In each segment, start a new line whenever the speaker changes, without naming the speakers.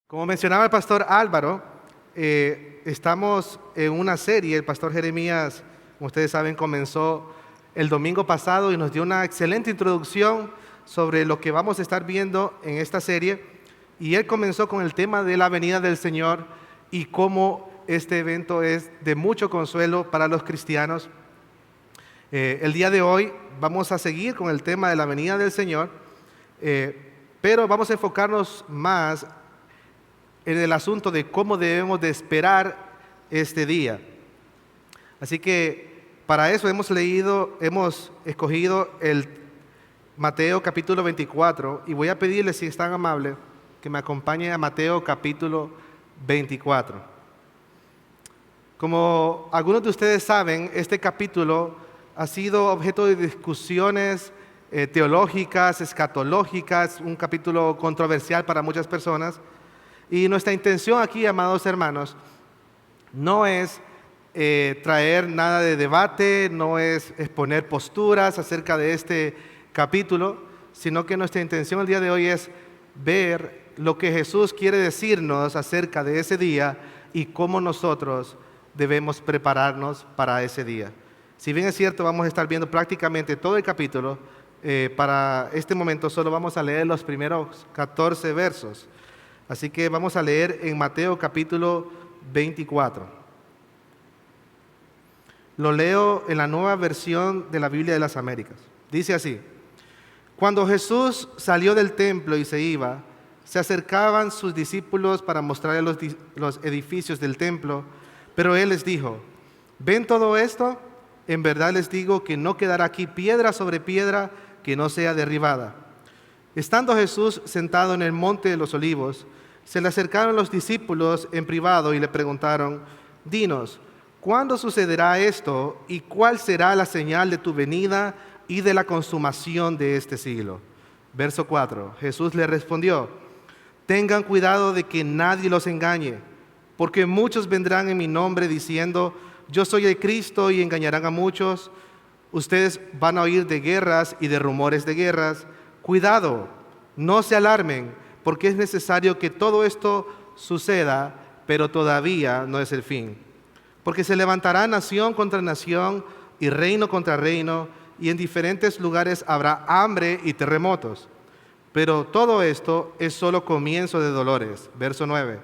Como mencionaba el pastor Álvaro, estamos en una serie. El pastor Jeremías, como ustedes saben, comenzó el domingo pasado y nos dio una excelente introducción sobre lo que vamos a estar viendo en esta serie. Y él comenzó con el tema de la venida del Señor y cómo este evento es de mucho consuelo para los cristianos. El día de hoy vamos a seguir con el tema de la venida del Señor, pero vamos a enfocarnos más en el asunto de cómo debemos de esperar este día. Así que para eso hemos escogido el Mateo capítulo 24 y voy a pedirles, si es tan amable, que me acompañen a Mateo capítulo 24. Como algunos de ustedes saben, este capítulo ha sido objeto de discusiones teológicas, escatológicas, un capítulo controversial para muchas personas. Y nuestra intención aquí, amados hermanos, no es traer nada de debate, no es exponer posturas acerca de este capítulo, sino que nuestra intención el día de hoy es ver lo que Jesús quiere decirnos acerca de ese día y cómo nosotros debemos prepararnos para ese día. Si bien es cierto, vamos a estar viendo prácticamente todo el capítulo, para este momento solo vamos a leer los primeros 14 versos. Así que vamos a leer en Mateo capítulo 24. Lo leo en la Nueva Versión de la Biblia de las Américas. Dice así: Cuando Jesús salió del templo y se iba, se acercaban sus discípulos para mostrarle los edificios del templo, pero Él les dijo: ¿ven todo esto? En verdad les digo que no quedará aquí piedra sobre piedra que no sea derribada. Estando Jesús sentado en el monte de los Olivos, se le acercaron los discípulos en privado y le preguntaron: Dinos, ¿cuándo sucederá esto y cuál será la señal de tu venida y de la consumación de este siglo? Verso 4. Jesús le respondió: Tengan cuidado de que nadie los engañe, porque muchos vendrán en mi nombre diciendo: Yo soy el Cristo, y engañarán a muchos. Ustedes van a oír de guerras y de rumores de guerras. Cuidado, no se alarmen, porque es necesario que todo esto suceda, pero todavía no es el fin. Porque se levantará nación contra nación y reino contra reino, y en diferentes lugares habrá hambre y terremotos. Pero todo esto es solo comienzo de dolores. Verso 9.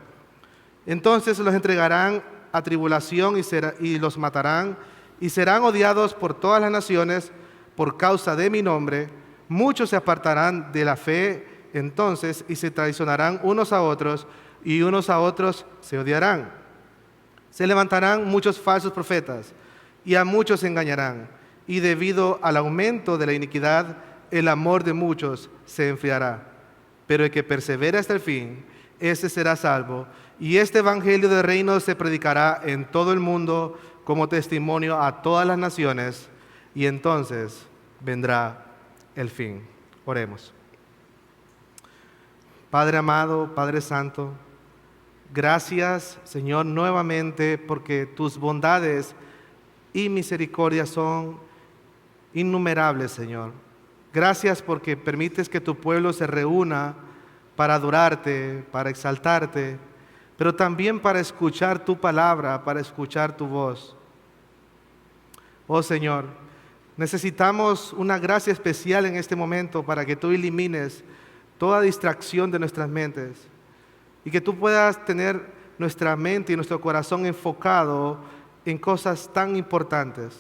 Entonces los entregarán a tribulación y los matarán, y serán odiados por todas las naciones por causa de mi nombre. Muchos se apartarán de la fe entonces y se traicionarán unos a otros, y unos a otros se odiarán. Se levantarán muchos falsos profetas y a muchos engañarán, y debido al aumento de la iniquidad, el amor de muchos se enfriará. Pero el que persevera hasta el fin, ese será salvo. Y este evangelio del reino se predicará en todo el mundo como testimonio a todas las naciones, y entonces vendrá el fin. Oremos. Padre amado, Padre santo, gracias, Señor, nuevamente porque tus bondades y misericordias son innumerables, Señor. Gracias porque permites que tu pueblo se reúna para adorarte, para exaltarte, pero también para escuchar tu palabra, para escuchar tu voz. Oh Señor, necesitamos una gracia especial en este momento para que tú elimines toda distracción de nuestras mentes y que tú puedas tener nuestra mente y nuestro corazón enfocado en cosas tan importantes.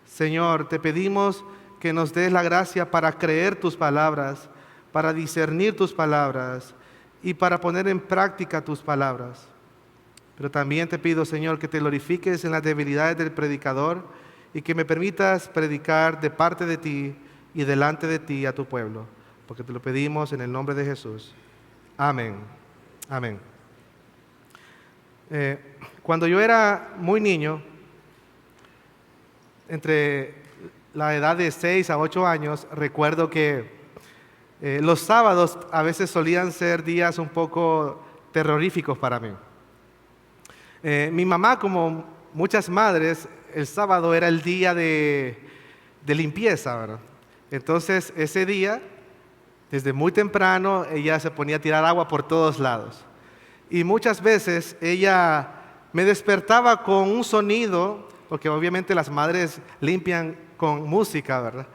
Señor, te pedimos que nos des la gracia para creer tus palabras, para discernir tus palabras y para poner en práctica tus palabras. Pero también te pido, Señor, que te glorifiques en las debilidades del predicador y que me permitas predicar de parte de ti y delante de ti a tu pueblo, porque te lo pedimos en el nombre de Jesús. Amén. Amén. Cuando yo era muy niño, entre la edad de 6 a 8 años, recuerdo que los sábados a veces solían ser días un poco terroríficos para mí. Mi mamá, como muchas madres, el sábado era el día de limpieza, ¿verdad? Entonces, ese día Desde muy temprano ella se ponía a tirar agua por todos lados. Y muchas veces ella me despertaba con un sonido, porque obviamente las madres limpian con música, ¿verdad?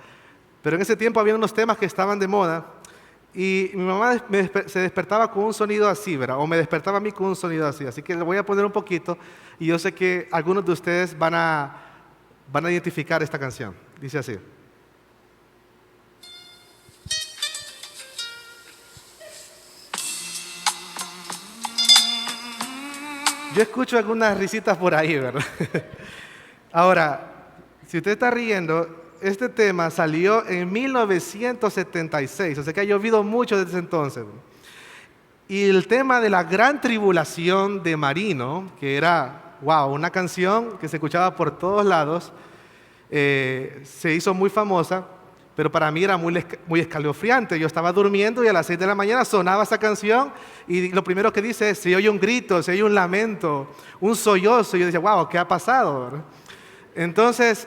Pero en ese tiempo había unos temas que estaban de moda y mi mamá se despertaba con un sonido así, ¿verdad? O me despertaba a mí con un sonido así. Así que le voy a poner un poquito y yo sé que algunos de ustedes van a identificar esta canción. Dice así. Yo escucho algunas risitas por ahí, ¿verdad? Ahora, si usted está riendo, este tema salió en 1976, o sea que ha llovido mucho desde entonces. Y el tema de la gran tribulación de Marino, que era, wow, una canción que se escuchaba por todos lados, se hizo muy famosa, pero para mí era muy escalofriante. Yo estaba durmiendo y a las 6 de la mañana sonaba esa canción y lo primero que dice es, se oye un grito, se oye un lamento, un sollozo. Y yo decía, wow, ¿qué ha pasado? ¿verdad? Entonces,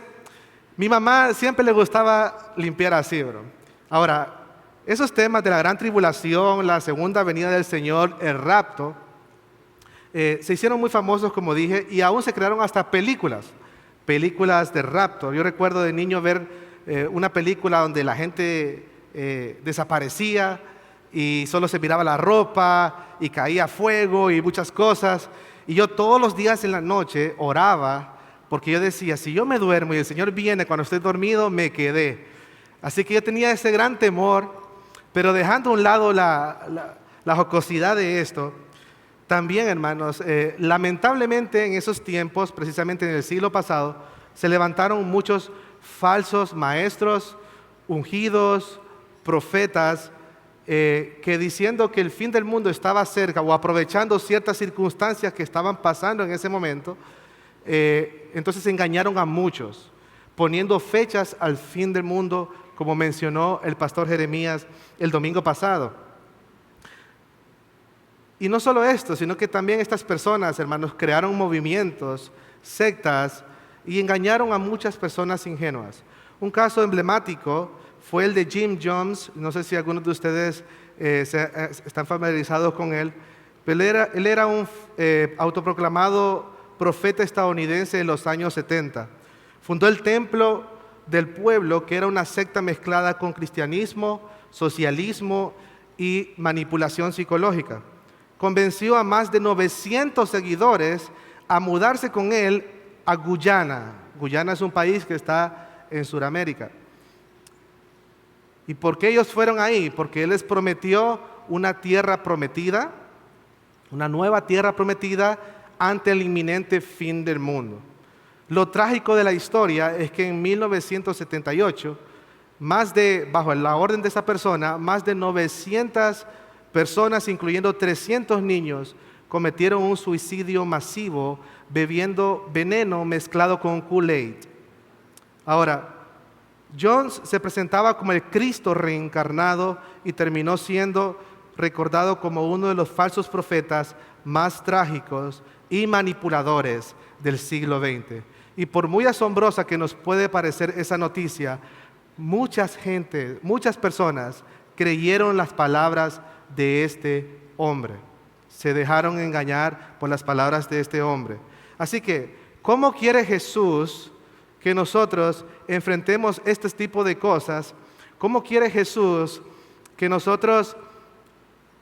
mi mamá siempre le gustaba limpiar así, bro. Ahora, esos temas de la gran tribulación, la segunda venida del Señor, el rapto, se hicieron muy famosos, como dije, y aún se crearon hasta películas de rapto. Yo recuerdo de niño ver una película donde la gente desaparecía y solo se miraba la ropa y caía fuego y muchas cosas. Y yo todos los días en la noche oraba porque yo decía, si yo me duermo y el Señor viene cuando estoy dormido, me quedé. Así que yo tenía ese gran temor, pero dejando a un lado la jocosidad de esto, también, hermanos, lamentablemente en esos tiempos, precisamente en el siglo pasado, se levantaron muchos falsos maestros, ungidos, profetas, que diciendo que el fin del mundo estaba cerca o aprovechando ciertas circunstancias que estaban pasando en ese momento, entonces engañaron a muchos, poniendo fechas al fin del mundo, como mencionó el pastor Jeremías el domingo pasado. Y no solo esto, sino que también estas personas, hermanos, crearon movimientos, sectas, y engañaron a muchas personas ingenuas. Un caso emblemático fue el de Jim Jones. No sé si algunos de ustedes están familiarizados con él, pero él era un autoproclamado profeta estadounidense en los años 70. Fundó el Templo del Pueblo, que era una secta mezclada con cristianismo, socialismo y manipulación psicológica. Convenció a más de 900 seguidores a mudarse con él a Guyana. Guyana es un país que está en Sudamérica. ¿Y por qué ellos fueron ahí? Porque él les prometió una tierra prometida, una nueva tierra prometida ante el inminente fin del mundo. Lo trágico de la historia es que en 1978, bajo la orden de esa persona, más de 900 personas, incluyendo 300 niños, cometieron un suicidio masivo bebiendo veneno mezclado con Kool-Aid. Ahora, Jones se presentaba como el Cristo reencarnado y terminó siendo recordado como uno de los falsos profetas más trágicos y manipuladores del siglo XX. Y por muy asombrosa que nos puede parecer esa noticia, muchas personas creyeron las palabras de este hombre. Se dejaron engañar por las palabras de este hombre. Así que, ¿cómo quiere Jesús que nosotros enfrentemos este tipo de cosas? ¿Cómo quiere Jesús que nosotros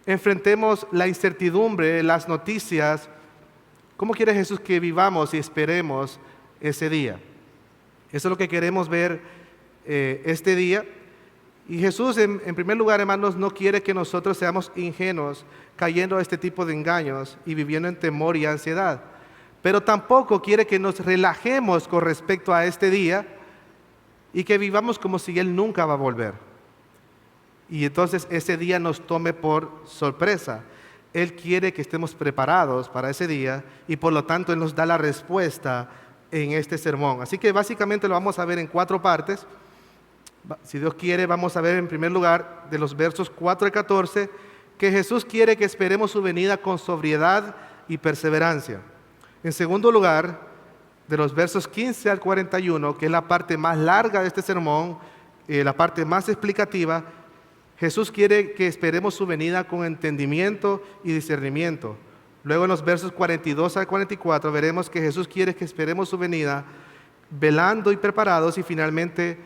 enfrentemos la incertidumbre, las noticias? ¿Cómo quiere Jesús que vivamos y esperemos ese día? Eso es lo que queremos ver este día. Y Jesús, en primer lugar, hermanos, no quiere que nosotros seamos ingenuos, cayendo a este tipo de engaños y viviendo en temor y ansiedad. Pero tampoco quiere que nos relajemos con respecto a este día y que vivamos como si Él nunca va a volver. Y entonces ese día nos tome por sorpresa. Él quiere que estemos preparados para ese día y por lo tanto Él nos da la respuesta en este sermón. Así que básicamente lo vamos a ver en 4 partes. Si Dios quiere, vamos a ver en primer lugar de los versos 4 al 14 que Jesús quiere que esperemos su venida con sobriedad y perseverancia. En segundo lugar, de los versos 15 al 41, que es la parte más larga de este sermón, la parte más explicativa, Jesús quiere que esperemos su venida con entendimiento y discernimiento. Luego en los versos 42 al 44 veremos que Jesús quiere que esperemos su venida velando y preparados, y finalmente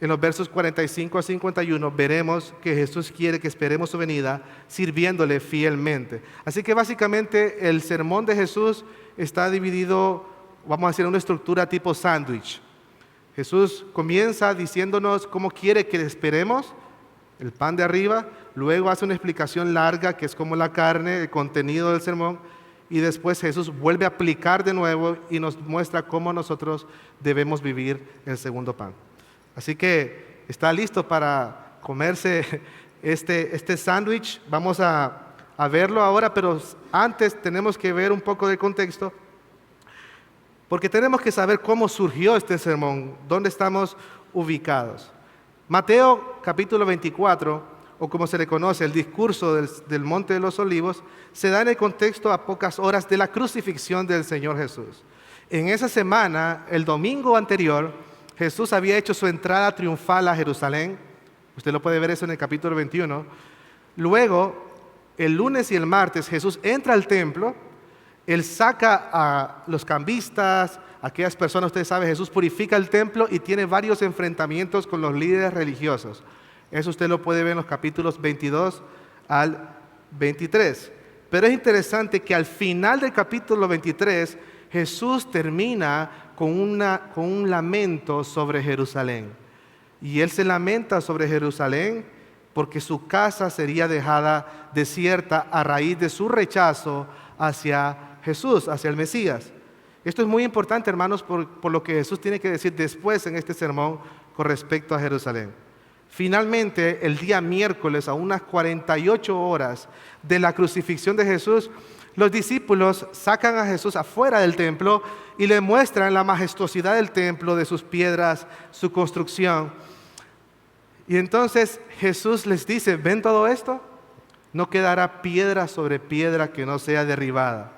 en los versos 45 a 51 veremos que Jesús quiere que esperemos su venida sirviéndole fielmente. Así que básicamente el sermón de Jesús está dividido, vamos a decir, en una estructura tipo sándwich. Jesús comienza diciéndonos cómo quiere que le esperemos, el pan de arriba, luego hace una explicación larga que es como la carne, el contenido del sermón, y después Jesús vuelve a aplicar de nuevo y nos muestra cómo nosotros debemos vivir el segundo pan. Así que está listo para comerse este sándwich. Vamos a verlo ahora, pero antes tenemos que ver un poco del contexto, porque tenemos que saber cómo surgió este sermón, dónde estamos ubicados. Mateo capítulo 24, o como se le conoce, el discurso del Monte de los Olivos, se da en el contexto a pocas horas de la crucifixión del Señor Jesús. En esa semana, el domingo anterior, Jesús había hecho su entrada triunfal a Jerusalén. Usted lo puede ver eso en el capítulo 21. Luego, el lunes y el martes, Jesús entra al templo. Él saca a los cambistas, aquellas personas, ustedes saben, Jesús purifica el templo y tiene varios enfrentamientos con los líderes religiosos. Eso usted lo puede ver en los capítulos 22 al 23. Pero es interesante que al final del capítulo 23, Jesús termina con un lamento sobre Jerusalén. Y Él se lamenta sobre Jerusalén porque su casa sería dejada desierta a raíz de su rechazo hacia Jesús, hacia el Mesías. Esto es muy importante, hermanos, por lo que Jesús tiene que decir después en este sermón con respecto a Jerusalén. Finalmente, el día miércoles, a unas 48 horas de la crucifixión de Jesús, los discípulos sacan a Jesús afuera del templo y le muestran la majestuosidad del templo, de sus piedras, su construcción. Y entonces Jesús les dice, ¿ven todo esto? No quedará piedra sobre piedra que no sea derribada.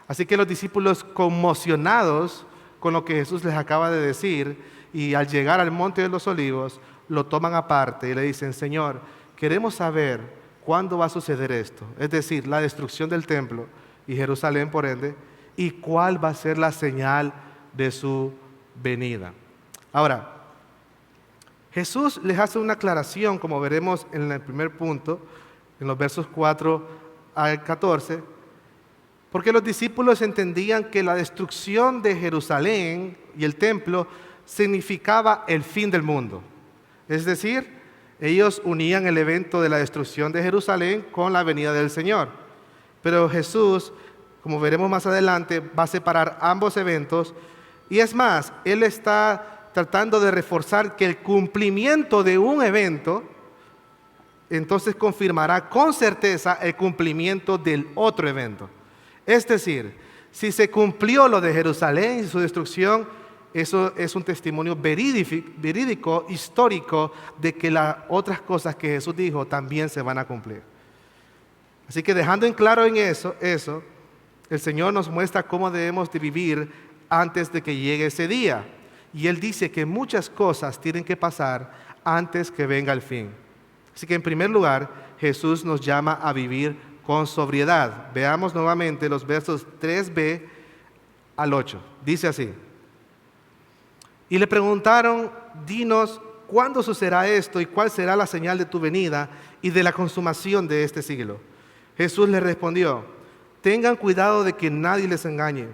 Así que los discípulos, conmocionados con lo que Jesús les acaba de decir, y al llegar al Monte de los Olivos, lo toman aparte y le dicen, Señor, queremos saber cuándo va a suceder esto, es decir, la destrucción del templo y Jerusalén por ende, y cuál va a ser la señal de su venida. Ahora, Jesús les hace una aclaración, como veremos en el primer punto, en los versos 4 al 14, porque los discípulos entendían que la destrucción de Jerusalén y el templo significaba el fin del mundo. Es decir, ellos unían el evento de la destrucción de Jerusalén con la venida del Señor. Pero Jesús, como veremos más adelante, va a separar ambos eventos. Y es más, Él está tratando de reforzar que el cumplimiento de un evento, entonces confirmará con certeza el cumplimiento del otro evento. Es decir, si se cumplió lo de Jerusalén y su destrucción, eso es un testimonio verídico, histórico, de que las otras cosas que Jesús dijo también se van a cumplir. Así que dejando en claro en eso, el Señor nos muestra cómo debemos de vivir antes de que llegue ese día. Y Él dice que muchas cosas tienen que pasar antes que venga el fin. Así que en primer lugar, Jesús nos llama a vivir con sobriedad. Veamos nuevamente los versos 3b al 8. Dice así. Y le preguntaron, dinos, ¿cuándo sucederá esto y cuál será la señal de tu venida y de la consumación de este siglo? Jesús les respondió, tengan cuidado de que nadie les engañe,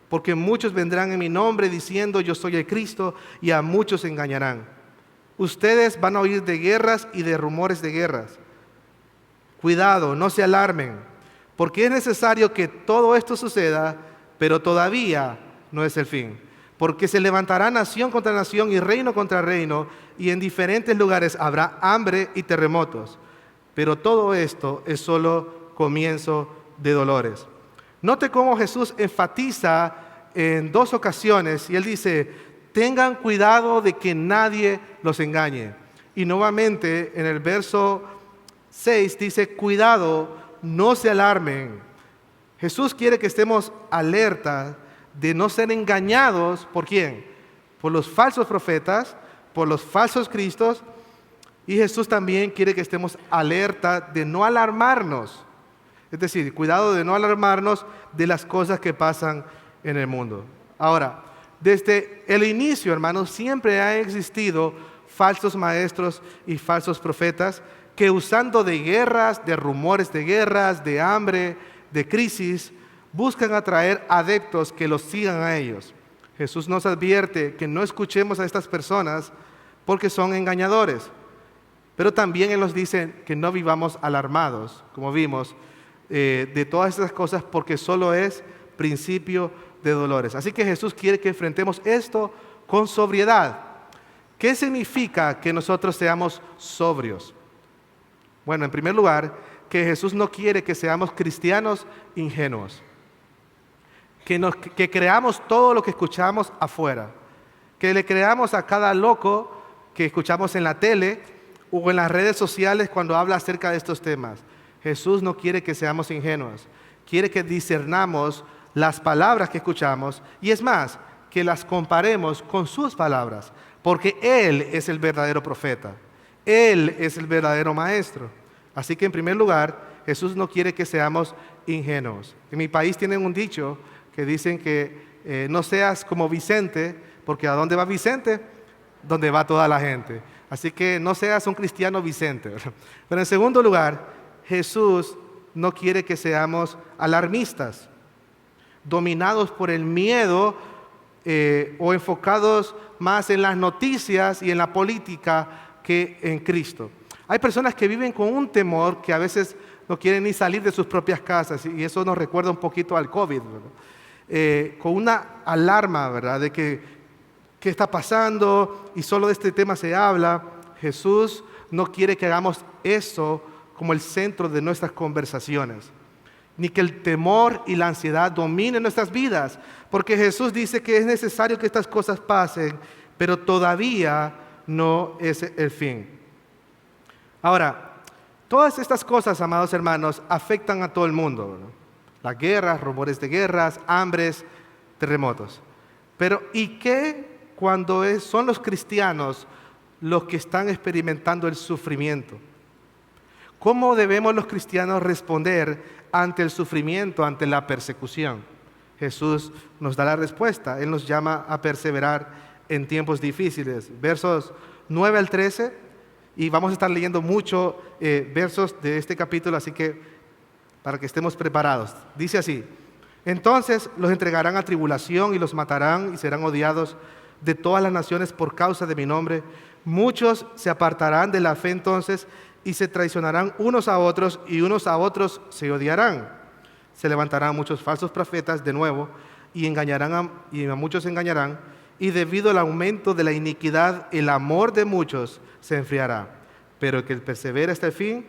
porque muchos vendrán en mi nombre diciendo yo soy el Cristo y a muchos engañarán. Ustedes van a oír de guerras y de rumores de guerras. Cuidado, no se alarmen, porque es necesario que todo esto suceda, pero todavía no es el fin. Porque se levantará nación contra nación y reino contra reino, y en diferentes lugares habrá hambre y terremotos. Pero todo esto es solo comienzo de dolores. Note cómo Jesús enfatiza en dos ocasiones, y Él dice, tengan cuidado de que nadie los engañe. Y nuevamente en el verso 6 dice, cuidado, no se alarmen. Jesús quiere que estemos alerta de no ser engañados, ¿por quién? Por los falsos profetas, por los falsos cristos, Y Jesús también quiere que estemos alerta de no alarmarnos. Es decir, cuidado de no alarmarnos de las cosas que pasan en el mundo. Ahora, desde el inicio, hermanos, siempre ha existido falsos maestros y falsos profetas que usando de guerras, de rumores de guerras, de hambre, de crisis, buscan atraer adeptos que los sigan a ellos. Jesús nos advierte que no escuchemos a estas personas porque son engañadores. Pero también Él nos dice que no vivamos alarmados, como vimos, de todas estas cosas porque solo es principio de dolores. Así que Jesús quiere que enfrentemos esto con sobriedad. ¿Qué significa que nosotros seamos sobrios? Bueno, en primer lugar, que Jesús no quiere que seamos cristianos ingenuos. Que creamos todo lo que escuchamos afuera. Que le creamos a cada loco que escuchamos en la tele o en las redes sociales cuando habla acerca de estos temas. Jesús no quiere que seamos ingenuos. Quiere que discernamos las palabras que escuchamos y es más, que las comparemos con sus palabras, porque Él es el verdadero profeta. Él es el verdadero maestro. Así que en primer lugar, Jesús no quiere que seamos ingenuos. En mi país tienen un dicho que dicen que no seas como Vicente, porque ¿a dónde va Vicente? Donde va toda la gente. Así que no seas un cristiano Vicente, ¿verdad? Pero en segundo lugar, Jesús no quiere que seamos alarmistas, dominados por el miedo o enfocados más en las noticias y en la política que en Cristo. Hay personas que viven con un temor que a veces no quieren ni salir de sus propias casas y eso nos recuerda un poquito al COVID, ¿verdad? Con una alarma, ¿verdad? De qué está pasando y solo de este tema se habla. Jesús no quiere que hagamos eso como el centro de nuestras conversaciones, ni que el temor y la ansiedad dominen nuestras vidas, porque Jesús dice que es necesario que estas cosas pasen, pero todavía no es el fin. Ahora, todas estas cosas, amados hermanos, afectan a todo el mundo, ¿no? Las guerras, rumores de guerras, hambres, terremotos. Pero ¿y qué cuando son los cristianos los que están experimentando el sufrimiento? ¿Cómo debemos los cristianos responder ante el sufrimiento, ante la persecución? Jesús nos da la respuesta. Él nos llama a perseverar en tiempos difíciles. Versos 9 al 13, y vamos a estar leyendo mucho versos de este capítulo, así que para que estemos preparados. Dice así: entonces los entregarán a tribulación y los matarán y serán odiados de todas las naciones por causa de mi nombre. Muchos se apartarán de la fe entonces y se traicionarán unos a otros y unos a otros se odiarán. Se levantarán muchos falsos profetas de nuevo y a muchos engañarán, y debido al aumento de la iniquidad el amor de muchos se enfriará, pero el que persevera hasta el fin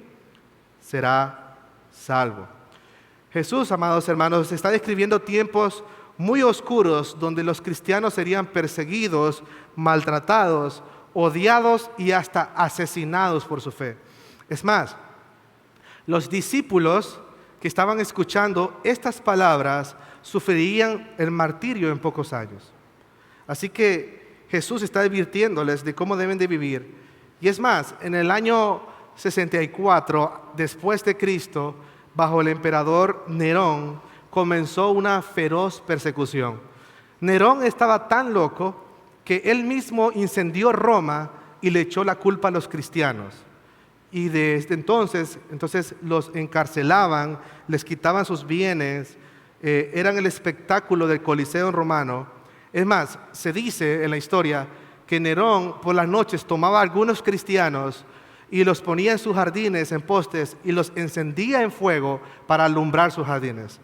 será salvo. Jesús, amados hermanos, está describiendo tiempos muy oscuros donde los cristianos serían perseguidos, maltratados, odiados y hasta asesinados por su fe. Es más, los discípulos que estaban escuchando estas palabras sufrirían el martirio en pocos años. Así que Jesús está advirtiéndoles de cómo deben de vivir. Y es más, en el año 64 después de Cristo, bajo el emperador Nerón, comenzó una feroz persecución. Nerón estaba tan loco que él mismo incendió Roma y le echó la culpa a los cristianos. Y desde entonces los encarcelaban, les quitaban sus bienes, eran el espectáculo del Coliseo romano. Es más, se dice en la historia que Nerón por las noches tomaba a algunos cristianos y los ponía en sus jardines, en postes, y los encendía en fuego para alumbrar sus jardines.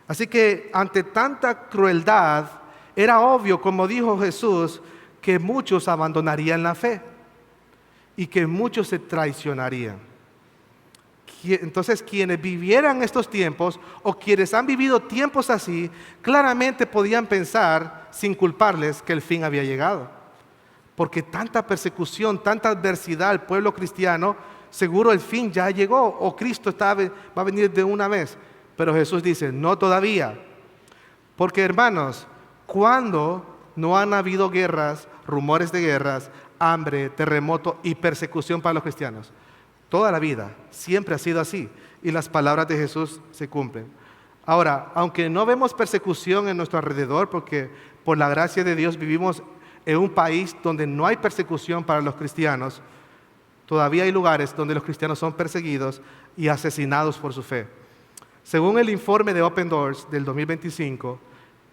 Así que ante tanta crueldad, era obvio, como dijo Jesús, que muchos abandonarían la fe y que muchos se traicionarían. Entonces, quienes vivieran estos tiempos o quienes han vivido tiempos así, claramente podían pensar, sin culparles, que el fin había llegado. Porque tanta persecución, tanta adversidad al pueblo cristiano, seguro el fin ya llegó o Cristo va a venir de una vez. Pero Jesús dice, no todavía. Porque hermanos, ¿cuándo no han habido guerras, rumores de guerras, hambre, terremoto y persecución para los cristianos. Toda la vida siempre ha sido así y las palabras de Jesús se cumplen. Ahora, aunque no vemos persecución en nuestro alrededor, porque por la gracia de Dios vivimos en un país donde no hay persecución para los cristianos, todavía hay lugares donde los cristianos son perseguidos y asesinados por su fe. Según el informe de Open Doors del 2025,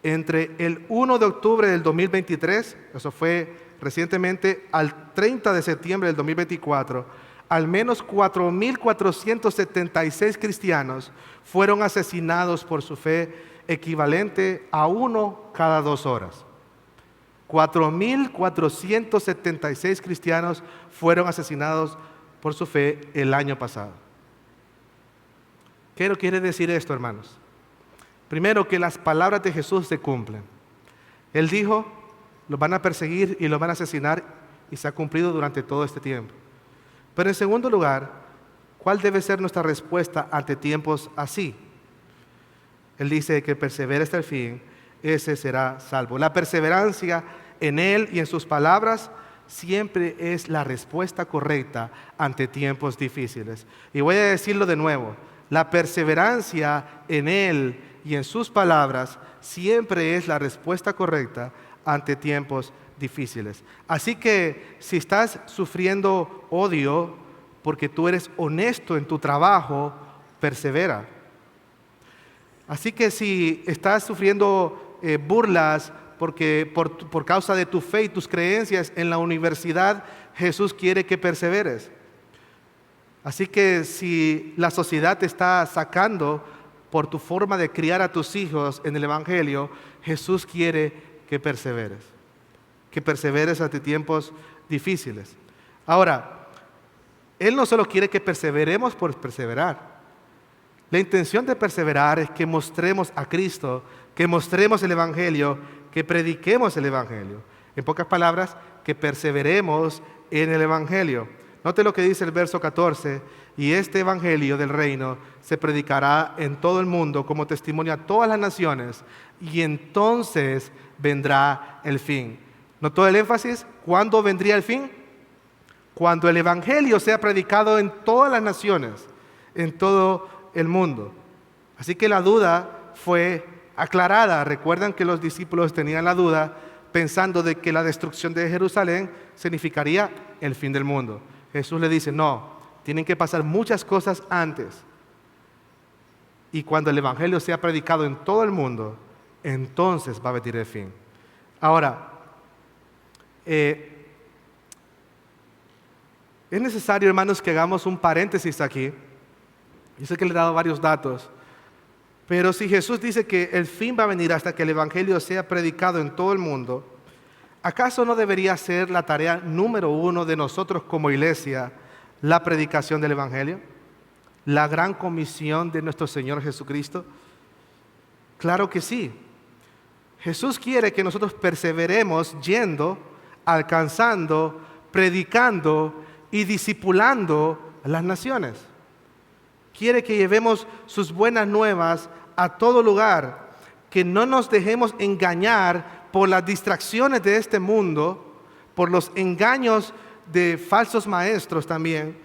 entre el 1 de octubre del 2023, eso fue recientemente, al 30 de septiembre del 2024, al menos 4.476 cristianos fueron asesinados por su fe, equivalente a uno cada 2 horas. 4.476 cristianos fueron asesinados por su fe el año pasado. ¿Qué quiere decir esto, hermanos? Primero, que las palabras de Jesús se cumplen. Él dijo, los van a perseguir y los van a asesinar, y se ha cumplido durante todo este tiempo. Pero en segundo lugar, ¿cuál debe ser nuestra respuesta ante tiempos así? Él dice que persevere hasta el fin, ese será salvo. La perseverancia en Él y en sus palabras siempre es la respuesta correcta ante tiempos difíciles. Y voy a decirlo de nuevo, la perseverancia en Él y en sus palabras siempre es la respuesta correcta ante tiempos difíciles. Así que si estás sufriendo odio porque tú eres honesto en tu trabajo, persevera. Así que si estás sufriendo burlas porque por causa de tu fe y tus creencias en la universidad, Jesús quiere que perseveres. Así que si la sociedad te está sacando por tu forma de criar a tus hijos en el Evangelio, Jesús quiere que perseveres ante tiempos difíciles. Ahora, Él no solo quiere que perseveremos por perseverar. La intención de perseverar es que mostremos a Cristo, que mostremos el Evangelio, que prediquemos el Evangelio. En pocas palabras, que perseveremos en el Evangelio. Note lo que dice el verso 14, y este Evangelio del reino se predicará en todo el mundo como testimonio a todas las naciones, y entonces vendrá el fin. ¿Notó el énfasis? ¿Cuándo vendría el fin? Cuando el Evangelio sea predicado en todas las naciones, en todo el mundo. Así que la duda fue aclarada. Recuerdan que los discípulos tenían la duda pensando de que la destrucción de Jerusalén significaría el fin del mundo. Jesús le dice, no, tienen que pasar muchas cosas antes. Y cuando el Evangelio sea predicado en todo el mundo, entonces va a venir el fin. Ahora, es necesario, hermanos, que hagamos un paréntesis aquí. Yo sé que le he dado varios datos, pero si Jesús dice que el fin va a venir hasta que el Evangelio sea predicado en todo el mundo, ¿acaso no debería ser la tarea número 1 de nosotros como iglesia la predicación del Evangelio? ¿La gran comisión de nuestro Señor Jesucristo? Claro que sí. Jesús quiere que nosotros perseveremos yendo, alcanzando, predicando y discipulando a las naciones. Quiere que llevemos sus buenas nuevas a todo lugar, que no nos dejemos engañar por las distracciones de este mundo, por los engaños de falsos maestros también,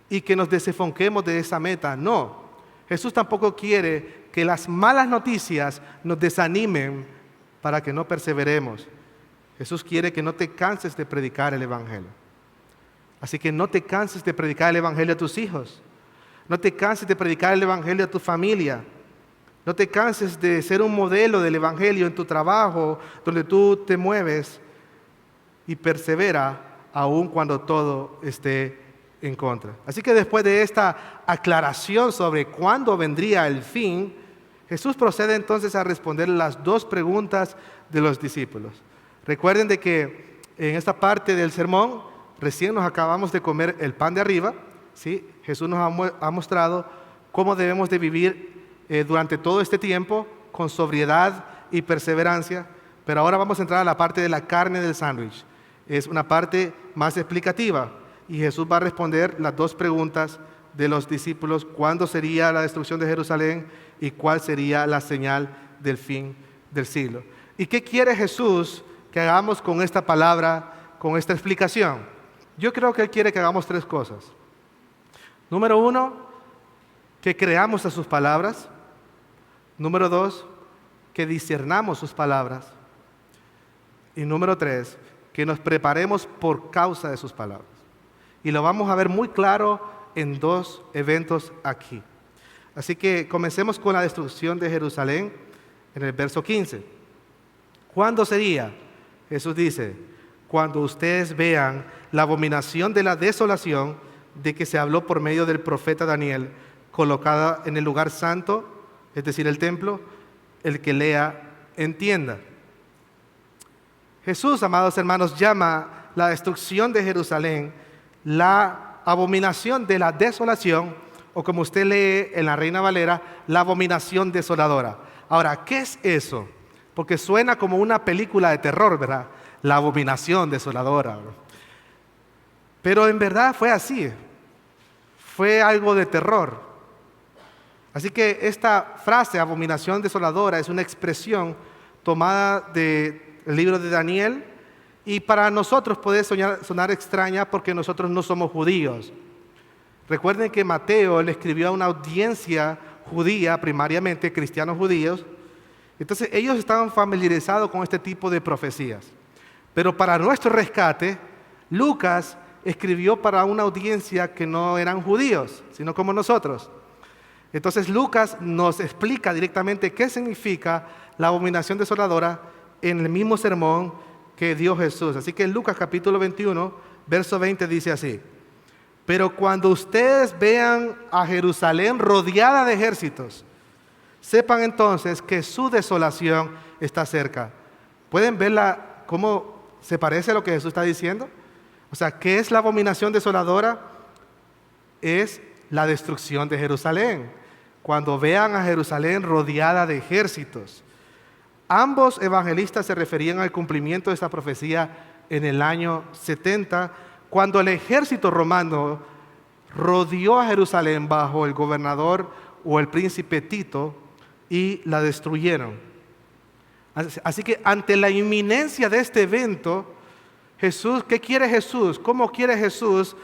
y que nos desenfoquemos de esa meta. No, Jesús tampoco quiere que las malas noticias nos desanimen para que no perseveremos. Jesús quiere que no te canses de predicar el Evangelio. Así que no te canses de predicar el Evangelio a tus hijos. No te canses de predicar el Evangelio a tu familia. No te canses de ser un modelo del Evangelio en tu trabajo, donde tú te mueves, y persevera aun cuando todo esté en contra. Así que después de esta aclaración sobre cuándo vendría el fin, Jesús procede entonces a responder las 2 preguntas de los discípulos. Recuerden de que en esta parte del sermón recién nos acabamos de comer el pan de arriba, ¿sí? Jesús nos ha mostrado cómo debemos de vivir durante todo este tiempo con sobriedad y perseverancia, pero ahora vamos a entrar a la parte de la carne del sándwich. Es una parte más explicativa y Jesús va a responder las 2 preguntas de los discípulos: ¿cuándo sería la destrucción de Jerusalén y cuál sería la señal del fin del siglo? ¿Y qué quiere Jesús que hagamos con esta palabra, con esta explicación? Yo creo que Él quiere que hagamos 3 cosas. Número 1, que creamos a sus palabras. Número 2, que discernamos sus palabras. Y número 3, que nos preparemos por causa de sus palabras. Y lo vamos a ver muy claro en 2 eventos aquí. Así que comencemos con la destrucción de Jerusalén en el verso 15. ¿Cuándo sería? Jesús dice, cuando ustedes vean la abominación de la desolación de que se habló por medio del profeta Daniel, colocada en el lugar santo, es decir, el templo, el que lea, entienda. Jesús, amados hermanos, llama la destrucción de Jerusalén la abominación de la desolación, o como usted lee en la Reina Valera, la abominación desoladora. Ahora, ¿qué es eso? Porque suena como una película de terror, ¿verdad? La abominación desoladora. Pero en verdad fue así. Fue algo de terror. Así que esta frase, abominación desoladora, es una expresión tomada del libro de Daniel, y para nosotros puede sonar extraña porque nosotros no somos judíos. Recuerden que Mateo le escribió a una audiencia judía, primariamente cristianos judíos. Entonces ellos estaban familiarizados con este tipo de profecías. Pero para nuestro rescate, Lucas escribió para una audiencia que no eran judíos, sino como nosotros. Entonces Lucas nos explica directamente qué significa la abominación desoladora en el mismo sermón que dio Jesús. Así que en Lucas capítulo 21, verso 20 dice así: pero cuando ustedes vean a Jerusalén rodeada de ejércitos, sepan entonces que su desolación está cerca. ¿Pueden verla cómo se parece a lo que Jesús está diciendo? O sea, ¿qué es la abominación desoladora? Es la destrucción de Jerusalén. Cuando vean a Jerusalén rodeada de ejércitos. Ambos evangelistas se referían al cumplimiento de esta profecía en el año 70, cuando el ejército romano rodeó a Jerusalén bajo el gobernador o el príncipe Tito y la destruyeron. Así que ante la inminencia de este evento, Jesús, ¿qué quiere Jesús? ¿Cómo quiere Jesús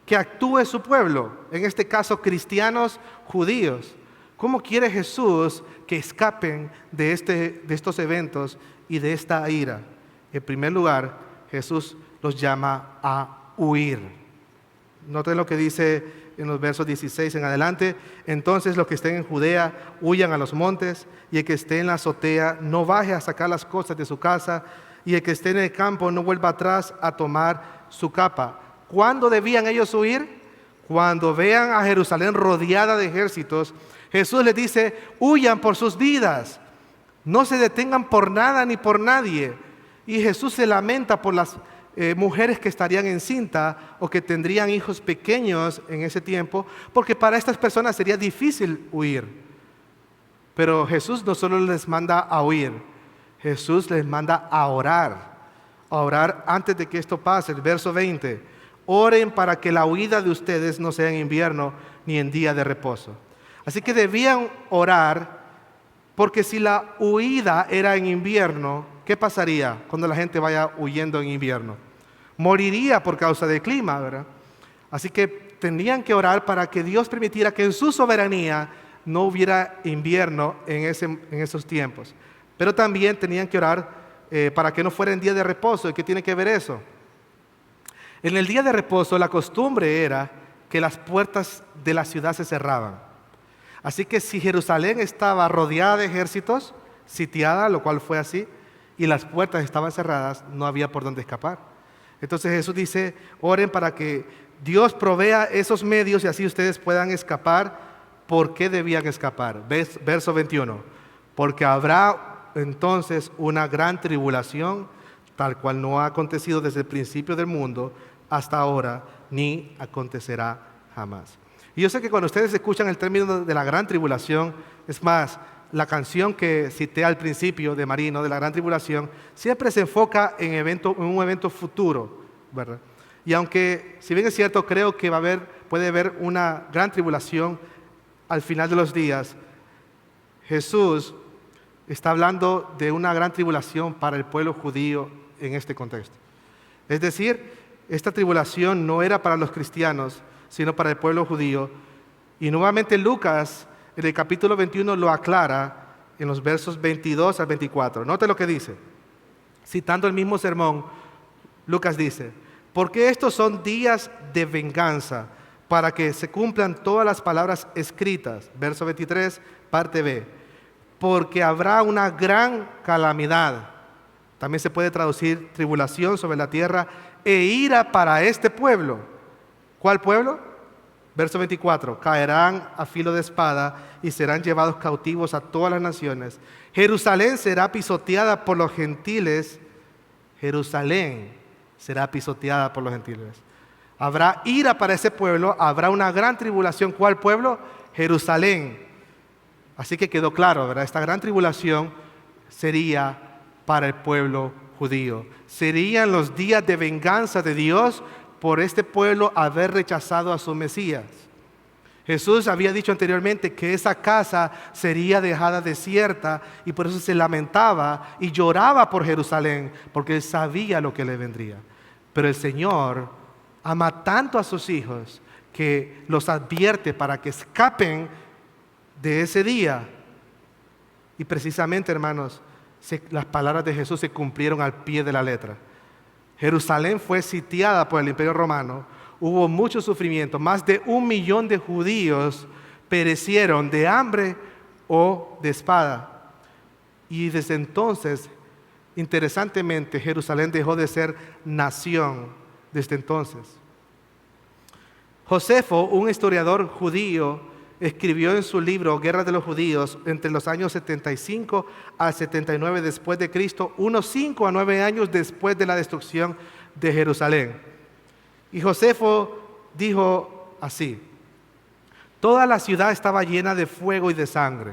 que actúe su pueblo? En este caso, cristianos judíos. ¿Cómo quiere Jesús que escapen de estos eventos y de esta ira? En primer lugar, Jesús los llama a huir. Noten lo que dice en los versos 16 en adelante. Entonces los que estén en Judea huyan a los montes, y el que esté en la azotea no baje a sacar las cosas de su casa, y el que esté en el campo no vuelva atrás a tomar su capa. ¿Cuándo debían ellos huir? Cuando vean a Jerusalén rodeada de ejércitos. Jesús les dice, huyan por sus vidas, no se detengan por nada ni por nadie. Y Jesús se lamenta por las mujeres que estarían encinta o que tendrían hijos pequeños en ese tiempo, porque para estas personas sería difícil huir. Pero Jesús no solo les manda a huir, Jesús les manda a orar antes de que esto pase. El verso 20, oren para que la huida de ustedes no sea en invierno ni en día de reposo. Así que debían orar, porque si la huida era en invierno, ¿qué pasaría cuando la gente vaya huyendo en invierno? Moriría por causa del clima, ¿verdad? Así que tenían que orar para que Dios permitiera que en su soberanía no hubiera invierno en esos tiempos. Pero también tenían que orar para que no fuera en día de reposo. ¿Y qué tiene que ver eso? En el día de reposo la costumbre era que las puertas de la ciudad se cerraban. Así que si Jerusalén estaba rodeada de ejércitos, sitiada, lo cual fue así, y las puertas estaban cerradas, no había por dónde escapar. Entonces Jesús dice, oren para que Dios provea esos medios y así ustedes puedan escapar. ¿Por qué debían escapar? Verso 21, porque habrá entonces una gran tribulación, tal cual no ha acontecido desde el principio del mundo hasta ahora, ni acontecerá jamás. Y yo sé que cuando ustedes escuchan el término de la gran tribulación, es más, la canción que cité al principio de Marino, de la gran tribulación, siempre se enfoca en un evento futuro, ¿verdad? Y aunque, si bien es cierto, creo que puede haber una gran tribulación al final de los días, Jesús está hablando de una gran tribulación para el pueblo judío en este contexto. Es decir, esta tribulación no era para los cristianos, sino para el pueblo judío. Y nuevamente Lucas, en el capítulo 21, lo aclara en los versos 22 al 24. Note lo que dice. Citando el mismo sermón, Lucas dice: porque estos son días de venganza, para que se cumplan todas las palabras escritas. Verso 23, parte B. Porque habrá una gran calamidad. También se puede traducir tribulación sobre la tierra e ira para este pueblo. ¿Cuál pueblo? Verso 24. Caerán a filo de espada y serán llevados cautivos a todas las naciones. Jerusalén será pisoteada por los gentiles. Jerusalén será pisoteada por los gentiles. Habrá ira para ese pueblo, habrá una gran tribulación. ¿Cuál pueblo? Jerusalén. Así que quedó claro, ¿verdad? Esta gran tribulación sería para el pueblo judío. Serían los días de venganza de Dios por este pueblo haber rechazado a su Mesías. Jesús había dicho anteriormente que esa casa sería dejada desierta y por eso se lamentaba y lloraba por Jerusalén, porque él sabía lo que le vendría. Pero el Señor ama tanto a sus hijos que los advierte para que escapen de ese día. Y precisamente, hermanos, las palabras de Jesús se cumplieron al pie de la letra. Jerusalén fue sitiada por el Imperio Romano, hubo mucho sufrimiento, más de 1 millón de judíos perecieron de hambre o de espada. Y desde entonces, interesantemente, Jerusalén dejó de ser nación desde entonces. Josefo, un historiador judío, escribió en su libro Guerra de los Judíos entre los años 75 al 79 después de Cristo, unos 5 a 9 años después de la destrucción de Jerusalén. Y Josefo dijo así: toda la ciudad estaba llena de fuego y de sangre,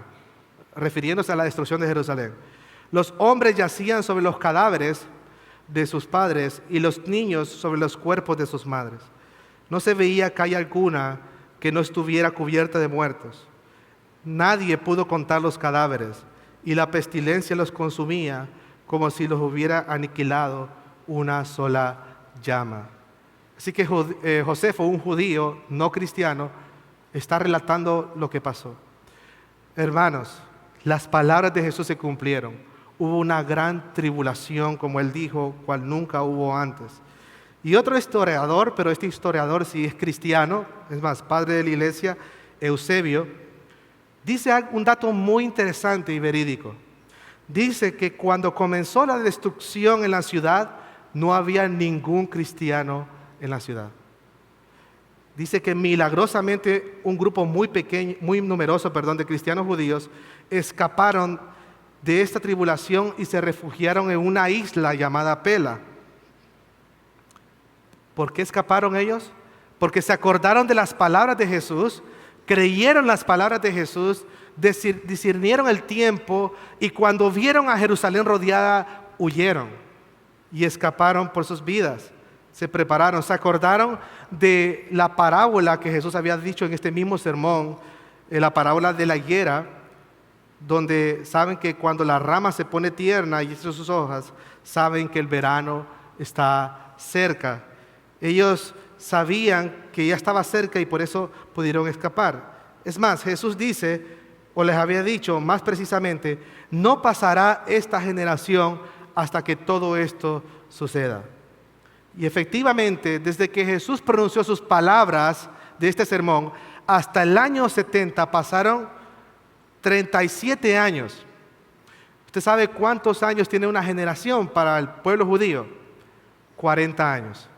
refiriéndose a la destrucción de Jerusalén. Los hombres yacían sobre los cadáveres de sus padres y los niños sobre los cuerpos de sus madres. No se veía calle alguna que no estuviera cubierta de muertos. Nadie pudo contar los cadáveres y la pestilencia los consumía como si los hubiera aniquilado una sola llama. Así que Josefo, un judío no cristiano, está relatando lo que pasó. Hermanos, las palabras de Jesús se cumplieron. Hubo una gran tribulación, como él dijo, cual nunca hubo antes. Y otro historiador, pero este historiador sí es cristiano, es más, padre de la iglesia, Eusebio, dice un dato muy interesante y verídico. Dice que cuando comenzó la destrucción en la ciudad, no había ningún cristiano en la ciudad. Dice que milagrosamente un grupo muy pequeño, muy numeroso, de cristianos judíos escaparon de esta tribulación y se refugiaron en una isla llamada Pela. ¿Por qué escaparon ellos? Porque se acordaron de las palabras de Jesús, creyeron las palabras de Jesús, discernieron el tiempo y cuando vieron a Jerusalén rodeada, huyeron y escaparon por sus vidas. Se prepararon, se acordaron de la parábola que Jesús había dicho en este mismo sermón, la parábola de la higuera, donde saben que cuando la rama se pone tierna y echa sus hojas, saben que el verano está cerca. Ellos sabían que ya estaba cerca y por eso pudieron escapar. Es más, Jesús dice, o les había dicho más precisamente, no pasará esta generación hasta que todo esto suceda. Y efectivamente, desde que Jesús pronunció sus palabras de este sermón, hasta el año 70 pasaron 37 años. ¿Usted sabe cuántos años tiene una generación para el pueblo judío? 40 años.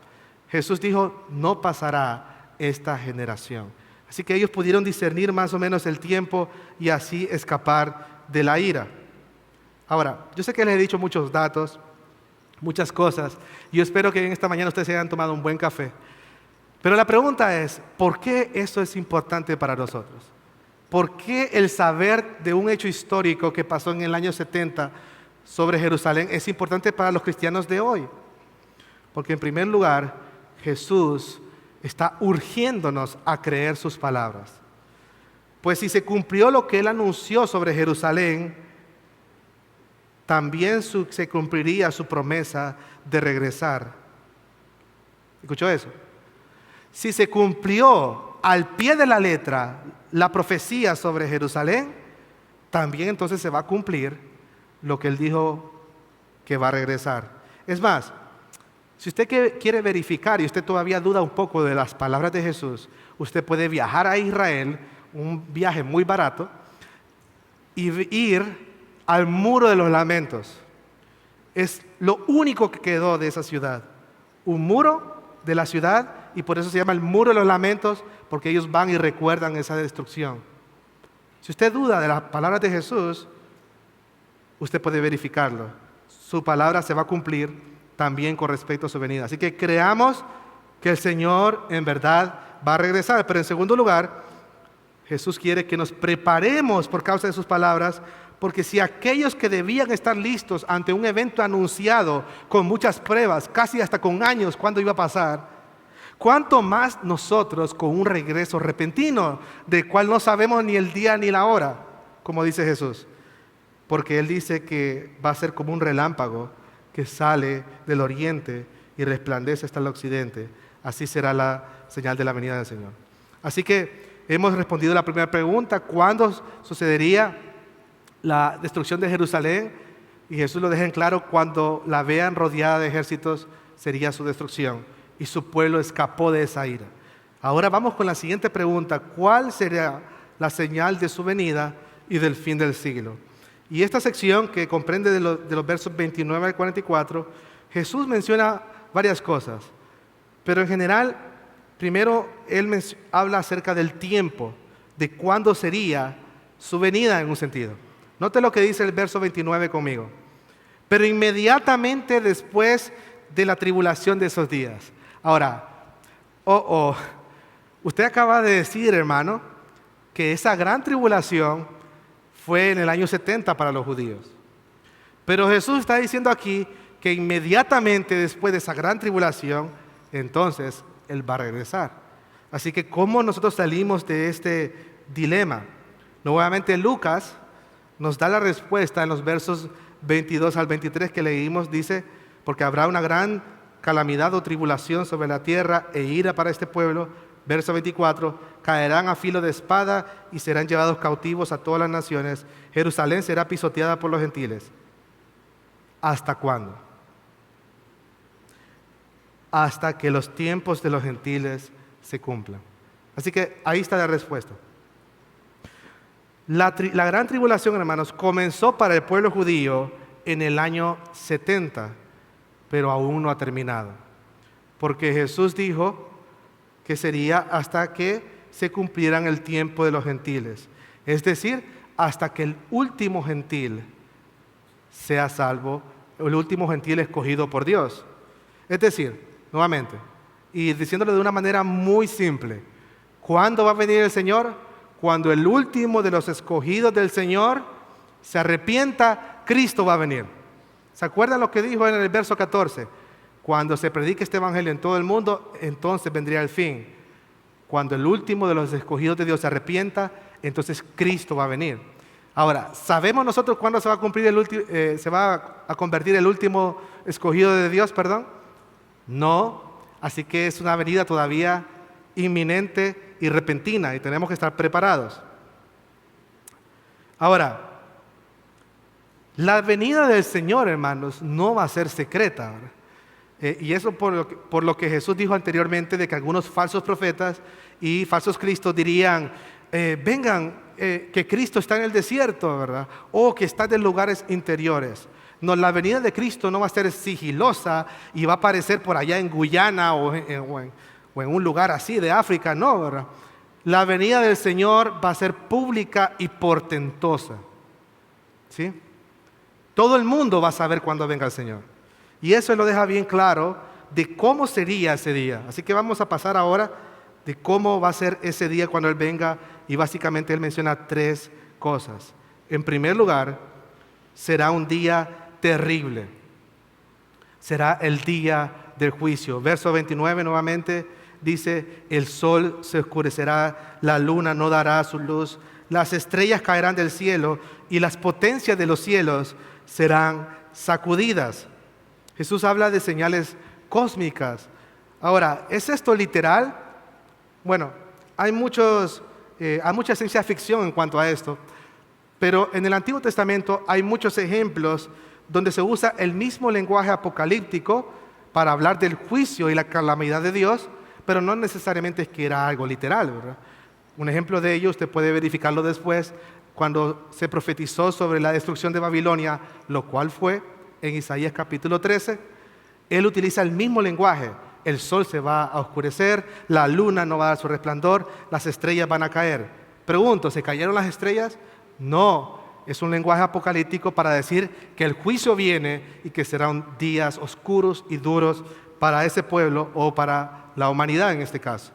Jesús dijo, no pasará esta generación. Así que ellos pudieron discernir más o menos el tiempo y así escapar de la ira. Ahora, yo sé que les he dicho muchos datos, muchas cosas. Yo espero que en esta mañana ustedes se hayan tomado un buen café. Pero la pregunta es, ¿por qué eso es importante para nosotros? ¿Por qué el saber de un hecho histórico que pasó en el año 70 sobre Jerusalén es importante para los cristianos de hoy? Porque en primer lugar, Jesús está urgiéndonos a creer sus palabras. Pues si se cumplió lo que Él anunció sobre Jerusalén, también se cumpliría su promesa de regresar. ¿Escuchó eso? Si se cumplió al pie de la letra la profecía sobre Jerusalén, también entonces se va a cumplir lo que él dijo que va a regresar. Es más, si usted quiere verificar y usted todavía duda un poco de las palabras de Jesús, usted puede viajar a Israel, un viaje muy barato, y ir al Muro de los Lamentos. Es lo único que quedó de esa ciudad. Un muro de la ciudad, y por eso se llama el Muro de los Lamentos, porque ellos van y recuerdan esa destrucción. Si usted duda de las palabras de Jesús, usted puede verificarlo. Su palabra se va a cumplir también con respecto a su venida. Así que creamos que el Señor en verdad va a regresar. Pero en segundo lugar, Jesús quiere que nos preparemos por causa de sus palabras, porque si aquellos que debían estar listos ante un evento anunciado con muchas pruebas, casi hasta con años cuándo iba a pasar, ¿cuánto más nosotros con un regreso repentino, del cual no sabemos ni el día ni la hora, como dice Jesús? Porque Él dice que va a ser como un relámpago que sale del oriente y resplandece hasta el occidente. Así será la señal de la venida del Señor. Así que hemos respondido a la primera pregunta: ¿cuándo sucedería la destrucción de Jerusalén? Y Jesús lo deja en claro: cuando la vean rodeada de ejércitos sería su destrucción, y su pueblo escapó de esa ira. Ahora vamos con la siguiente pregunta: ¿cuál será la señal de su venida y del fin del siglo? Y esta sección, que comprende de los versos 29 al 44, Jesús menciona varias cosas, pero en general, primero Él habla acerca del tiempo, de cuándo sería su venida en un sentido. Note lo que dice el verso 29 conmigo: pero inmediatamente después de la tribulación de esos días. Ahora, usted acaba de decir, hermano, que esa gran tribulación fue en el año 70 para los judíos. Pero Jesús está diciendo aquí que inmediatamente después de esa gran tribulación, entonces Él va a regresar. Así que, ¿cómo nosotros salimos de este dilema? Nuevamente Lucas nos da la respuesta en los versos 22 al 23 que leímos. Dice: porque habrá una gran calamidad o tribulación sobre la tierra e ira para este pueblo. Verso 24: caerán a filo de espada y serán llevados cautivos a todas las naciones. Jerusalén será pisoteada por los gentiles. ¿Hasta cuándo? Hasta que los tiempos de los gentiles se cumplan. Así que ahí está la respuesta. La gran tribulación, hermanos, comenzó para el pueblo judío en el año 70, pero aún no ha terminado. Porque Jesús dijo que sería hasta que se cumplieran el tiempo de los gentiles. Es decir, hasta que el último gentil sea salvo, el último gentil escogido por Dios. Es decir, nuevamente, y diciéndolo de una manera muy simple, ¿cuándo va a venir el Señor? Cuando el último de los escogidos del Señor se arrepienta, Cristo va a venir. ¿Se acuerdan lo que dijo en el verso 14? Cuando se predique este evangelio en todo el mundo, entonces vendría el fin. Cuando el último de los escogidos de Dios se arrepienta, entonces Cristo va a venir. Ahora, ¿sabemos nosotros cuándo se va a cumplir se va a convertir el último escogido de Dios, perdón? No, así que es una venida todavía inminente y repentina, y tenemos que estar preparados. Ahora, la venida del Señor, hermanos, no va a ser secreta, ¿verdad? Y eso por lo que Jesús dijo anteriormente, de que algunos falsos profetas y falsos cristos dirían: vengan, que Cristo está en el desierto, ¿verdad? O que está en lugares interiores. No, la venida de Cristo no va a ser sigilosa y va a aparecer por allá en Guyana o en un lugar así de África, no, ¿verdad? La venida del Señor va a ser pública y portentosa, ¿sí? Todo el mundo va a saber cuándo venga el Señor. Y eso lo deja bien claro de cómo sería ese día. Así que vamos a pasar ahora de cómo va a ser ese día cuando Él venga. Y básicamente Él menciona tres cosas. En primer lugar, será un día terrible. Será el día del juicio. Verso 29 nuevamente dice: el sol se oscurecerá, la luna no dará su luz, las estrellas caerán del cielo y las potencias de los cielos serán sacudidas. Jesús habla de señales cósmicas. Ahora, ¿es esto literal? Bueno, hay mucha ciencia ficción en cuanto a esto, pero en el Antiguo Testamento hay muchos ejemplos donde se usa el mismo lenguaje apocalíptico para hablar del juicio y la calamidad de Dios, pero no necesariamente es que era algo literal, ¿verdad? Un ejemplo de ello, usted puede verificarlo después, cuando se profetizó sobre la destrucción de Babilonia, lo cual fue en Isaías capítulo 13, él utiliza el mismo lenguaje. El sol se va a oscurecer, la luna no va a dar su resplandor, las estrellas van a caer. Pregunto, ¿se cayeron las estrellas? No, es un lenguaje apocalíptico para decir que el juicio viene y que serán días oscuros y duros para ese pueblo o para la humanidad en este caso.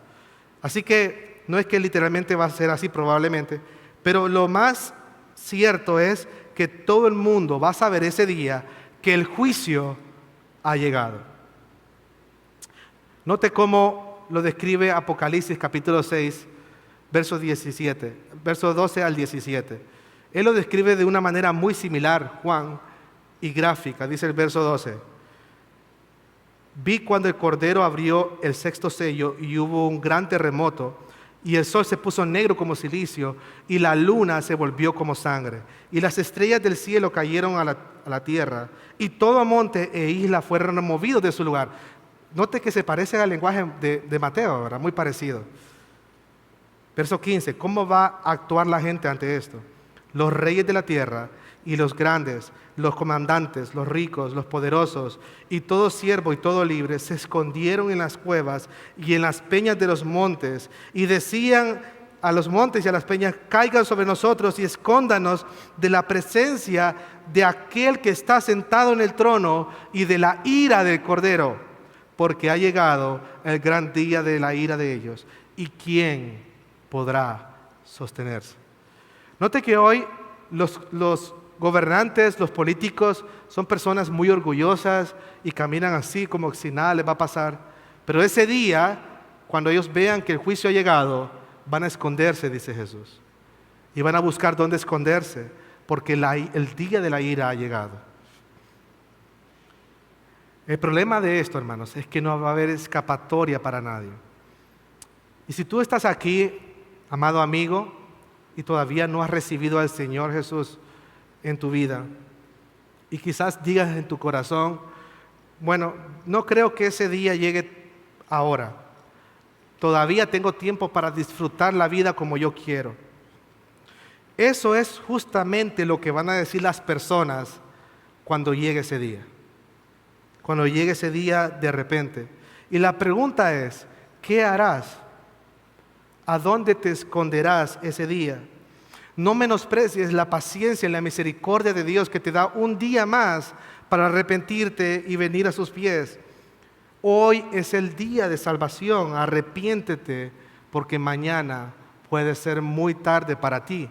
Así que no es que literalmente va a ser así probablemente, pero lo más cierto es que todo el mundo va a saber ese día que el juicio ha llegado. Note cómo lo describe Apocalipsis capítulo 6, verso 12 al 17. Él lo describe de una manera muy similar, Juan, y gráfica. Dice el verso 12. Vi cuando el Cordero abrió el sexto sello y hubo un gran terremoto, y el sol se puso negro como silicio, y la luna se volvió como sangre, y las estrellas del cielo cayeron a la tierra, y todo monte e isla fueron removidos de su lugar. Note que se parece al lenguaje de Mateo, ¿verdad? Muy parecido. Verso 15, ¿cómo va a actuar la gente ante esto? Los reyes de la tierra y los grandes, los comandantes, los ricos, los poderosos y todo siervo y todo libre se escondieron en las cuevas y en las peñas de los montes y decían a los montes y a las peñas: caigan sobre nosotros y escóndanos de la presencia de aquel que está sentado en el trono y de la ira del Cordero, porque ha llegado el gran día de la ira de ellos. ¿Y quién podrá sostenerse? Note que hoy los gobernantes, los políticos, son personas muy orgullosas y caminan así como si nada les va a pasar. Pero ese día, cuando ellos vean que el juicio ha llegado, van a esconderse, dice Jesús. Y van a buscar dónde esconderse, porque el día de la ira ha llegado. El problema de esto, hermanos, es que no va a haber escapatoria para nadie. Y si tú estás aquí, amado amigo, y todavía no has recibido al Señor Jesús en tu vida, y quizás digas en tu corazón: bueno, no creo que ese día llegue ahora. Todavía tengo tiempo para disfrutar la vida como yo quiero. Eso es justamente lo que van a decir las personas cuando llegue ese día. Cuando llegue ese día de repente. Y la pregunta es: ¿qué harás? ¿A dónde te esconderás ese día? No menosprecies la paciencia y la misericordia de Dios, que te da un día más para arrepentirte y venir a sus pies. Hoy es el día de salvación. Arrepiéntete, porque mañana puede ser muy tarde para ti.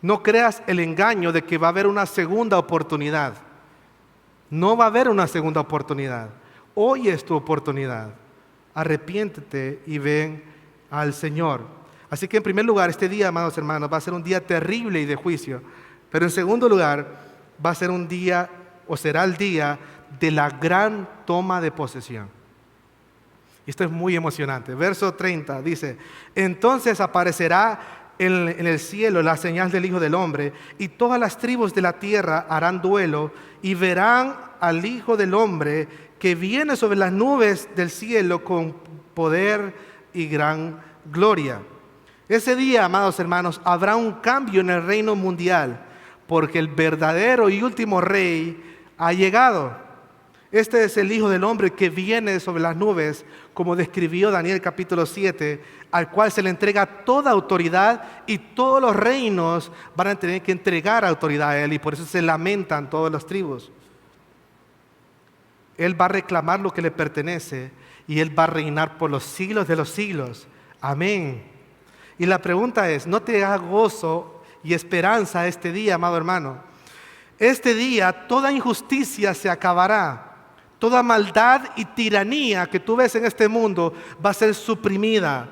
No creas el engaño de que va a haber una segunda oportunidad. No va a haber una segunda oportunidad. Hoy es tu oportunidad. Arrepiéntete y ven al Señor. Así que en primer lugar, este día, amados hermanos, va a ser un día terrible y de juicio. Pero en segundo lugar, va a ser un día, o será el día, de la gran toma de posesión. Y esto es muy emocionante. Verso 30 dice: entonces aparecerá en el cielo la señal del Hijo del Hombre, y todas las tribus de la tierra harán duelo y verán al Hijo del Hombre que viene sobre las nubes del cielo con poder y gran gloria. Ese día, amados hermanos, habrá un cambio en el reino mundial, porque el verdadero y último rey ha llegado. Este es el Hijo del Hombre que viene sobre las nubes, como describió Daniel capítulo 7, al cual se le entrega toda autoridad, y todos los reinos van a tener que entregar autoridad a Él, y por eso se lamentan todas las tribus. Él va a reclamar lo que le pertenece, y Él va a reinar por los siglos de los siglos. Amén. Y la pregunta es: ¿no te da gozo y esperanza este día, amado hermano? Este día toda injusticia se acabará. Toda maldad y tiranía que tú ves en este mundo va a ser suprimida.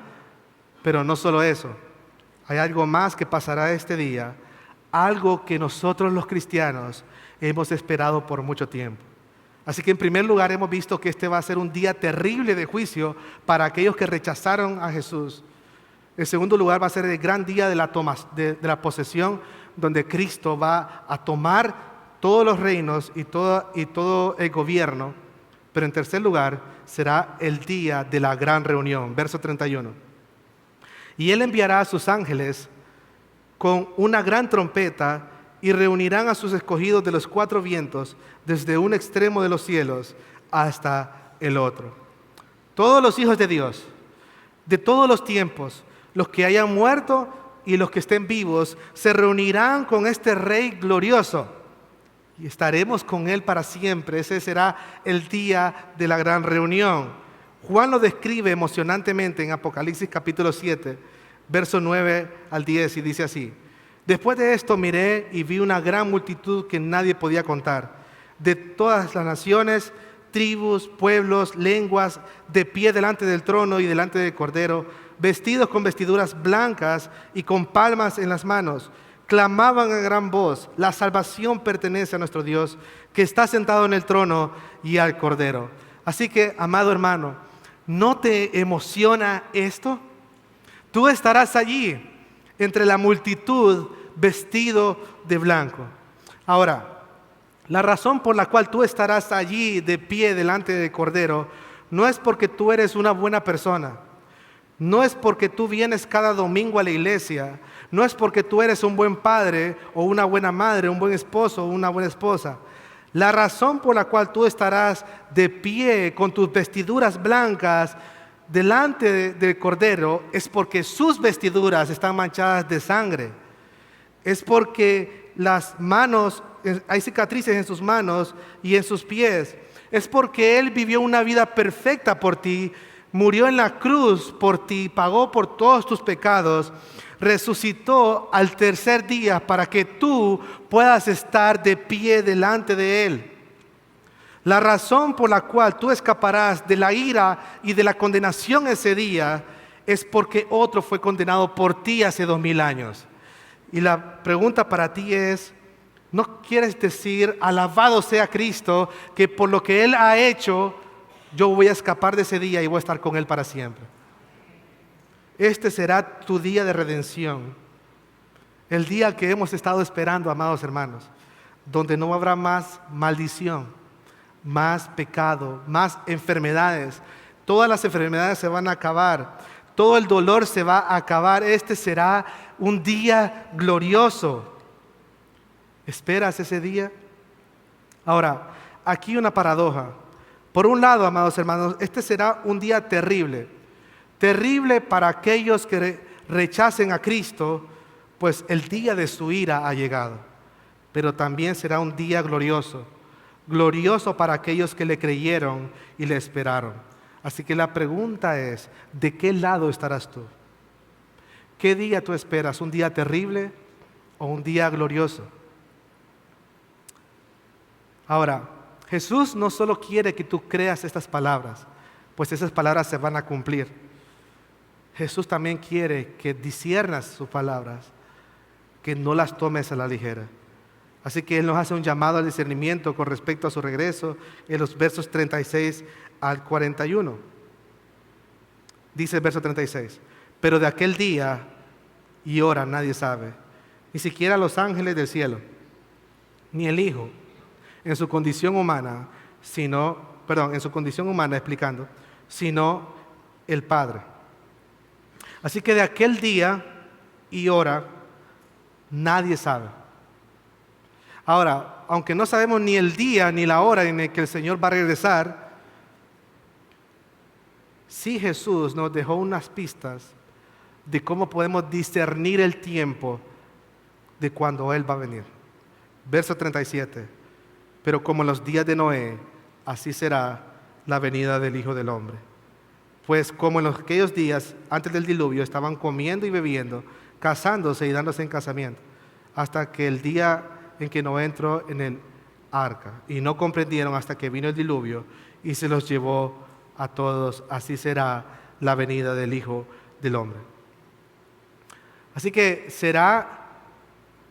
Pero no solo eso, hay algo más que pasará este día, algo que nosotros los cristianos hemos esperado por mucho tiempo. Así que en primer lugar hemos visto que este va a ser un día terrible de juicio para aquellos que rechazaron a Jesús. En segundo lugar va a ser el gran día de la posesión, donde Cristo va a tomar todos los reinos y todo el gobierno. Pero en tercer lugar será el día de la gran reunión. Verso 31. Y Él enviará a sus ángeles con una gran trompeta y reunirán a sus escogidos de los cuatro vientos, desde un extremo de los cielos hasta el otro. Todos los hijos de Dios, de todos los tiempos, los que hayan muerto y los que estén vivos, se reunirán con este Rey glorioso y estaremos con Él para siempre. Ese será el día de la gran reunión. Juan lo describe emocionantemente en Apocalipsis capítulo 7, verso 9 al 10, y dice así: Después de esto miré y vi una gran multitud que nadie podía contar, de todas las naciones, tribus, pueblos, lenguas, de pie delante del trono y delante del Cordero, vestidos con vestiduras blancas y con palmas en las manos. Clamaban a gran voz: la salvación pertenece a nuestro Dios, que está sentado en el trono y al Cordero. Así que, amado hermano, ¿no te emociona esto? Tú estarás allí, entre la multitud, vestido de blanco. Ahora, la razón por la cual tú estarás allí de pie delante del Cordero no es porque tú eres una buena persona, no es porque tú vienes cada domingo a la iglesia, no es porque tú eres un buen padre o una buena madre, un buen esposo o una buena esposa. La razón por la cual tú estarás de pie con tus vestiduras blancas delante del Cordero es porque sus vestiduras están manchadas de sangre. Es porque las manos, hay cicatrices en sus manos y en sus pies. Es porque Él vivió una vida perfecta por ti, murió en la cruz por ti, pagó por todos tus pecados, resucitó al tercer día para que tú puedas estar de pie delante de Él. La razón por la cual tú escaparás de la ira y de la condenación ese día es porque otro fue condenado por ti hace 2000 años. Y la pregunta para ti es, ¿no quieres decir, alabado sea Cristo, que por lo que Él ha hecho, yo voy a escapar de ese día y voy a estar con Él para siempre? Este será tu día de redención, el día que hemos estado esperando, amados hermanos, donde no habrá más maldición, más pecado, más enfermedades. Todas las enfermedades se van a acabar, todo el dolor se va a acabar. Este será un día glorioso. ¿Esperas ese día? Ahora, aquí una paradoja. Por un lado, amados hermanos, este será un día terrible. Terrible para aquellos que rechacen a Cristo, pues el día de su ira ha llegado. Pero también será un día glorioso. Glorioso para aquellos que le creyeron y le esperaron. Así que la pregunta es, ¿de qué lado estarás tú? ¿Qué día tú esperas? ¿Un día terrible o un día glorioso? Ahora, Jesús no solo quiere que tú creas estas palabras, pues esas palabras se van a cumplir. Jesús también quiere que disciernas sus palabras, que no las tomes a la ligera. Así que Él nos hace un llamado al discernimiento con respecto a su regreso en los versos 36 al 41. Dice el verso 36, pero de aquel día y hora nadie sabe, ni siquiera los ángeles del cielo, ni el Hijo, en su condición humana, sino el Padre. Así que de aquel día y hora nadie sabe. Ahora, aunque no sabemos ni el día ni la hora en el que el Señor va a regresar, sí Jesús nos dejó unas pistas de cómo podemos discernir el tiempo de cuando Él va a venir. Verso 37, pero como en los días de Noé, así será la venida del Hijo del Hombre. Pues como en aquellos días antes del diluvio estaban comiendo y bebiendo, casándose y dándose en casamiento, hasta que el día en que Noé entró en el arca, y no comprendieron hasta que vino el diluvio y se los llevó a todos. Así será la venida del Hijo del Hombre. Así que será,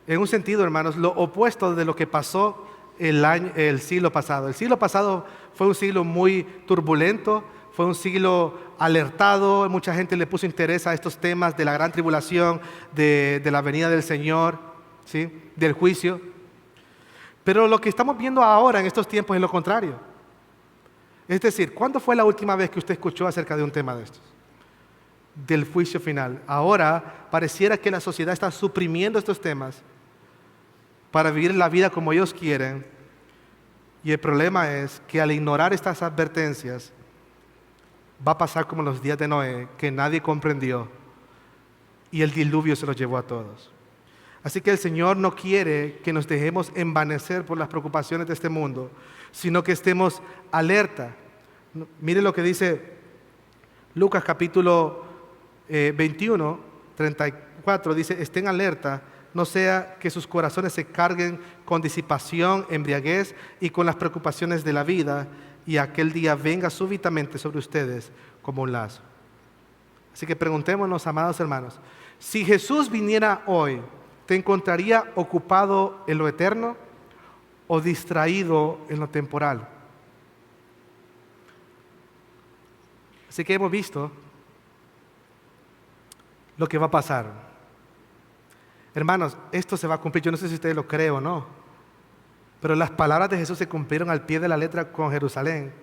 en un sentido, hermanos, lo opuesto de lo que pasó el siglo pasado. El siglo pasado fue un siglo muy turbulento, fue un siglo alertado, mucha gente le puso interés a estos temas de la gran tribulación, de la venida del Señor, ¿sí? Del juicio. Pero lo que estamos viendo ahora en estos tiempos es lo contrario. Es decir, ¿cuándo fue la última vez que usted escuchó acerca de un tema de estos? Del juicio final. Ahora pareciera que la sociedad está suprimiendo estos temas para vivir la vida como ellos quieren. Y el problema es que al ignorar estas advertencias, va a pasar como en los días de Noé, que nadie comprendió y el diluvio se los llevó a todos. Así que el Señor no quiere que nos dejemos envanecer por las preocupaciones de este mundo, sino que estemos alerta. Mire lo que dice Lucas capítulo 21, 34, dice: estén alerta, no sea que sus corazones se carguen con disipación, embriaguez y con las preocupaciones de la vida, y aquel día venga súbitamente sobre ustedes como un lazo. Así que preguntémonos, amados hermanos, si Jesús viniera hoy, ¿te encontraría ocupado en lo eterno o distraído en lo temporal? Así que hemos visto lo que va a pasar. Hermanos, esto se va a cumplir. Yo no sé si ustedes lo creen o no, pero las palabras de Jesús se cumplieron al pie de la letra con Jerusalén,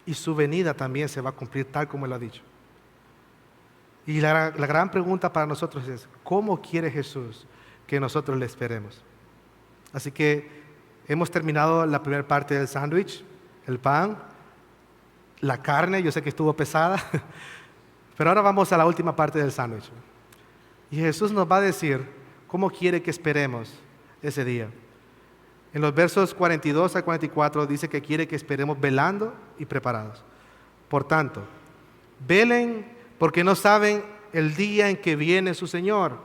y su venida también se va a cumplir tal como Él lo ha dicho. Y la gran pregunta para nosotros es: ¿cómo quiere Jesús que nosotros le esperemos? Así que hemos terminado la primera parte del sándwich, el pan, la carne. Yo sé que estuvo pesada, pero ahora vamos a la última parte del sándwich. Y Jesús nos va a decir cómo quiere que esperemos ese día. En los versos 42 al 44 dice que quiere que esperemos velando y preparados. Por tanto, velen, porque no saben el día en que viene su Señor.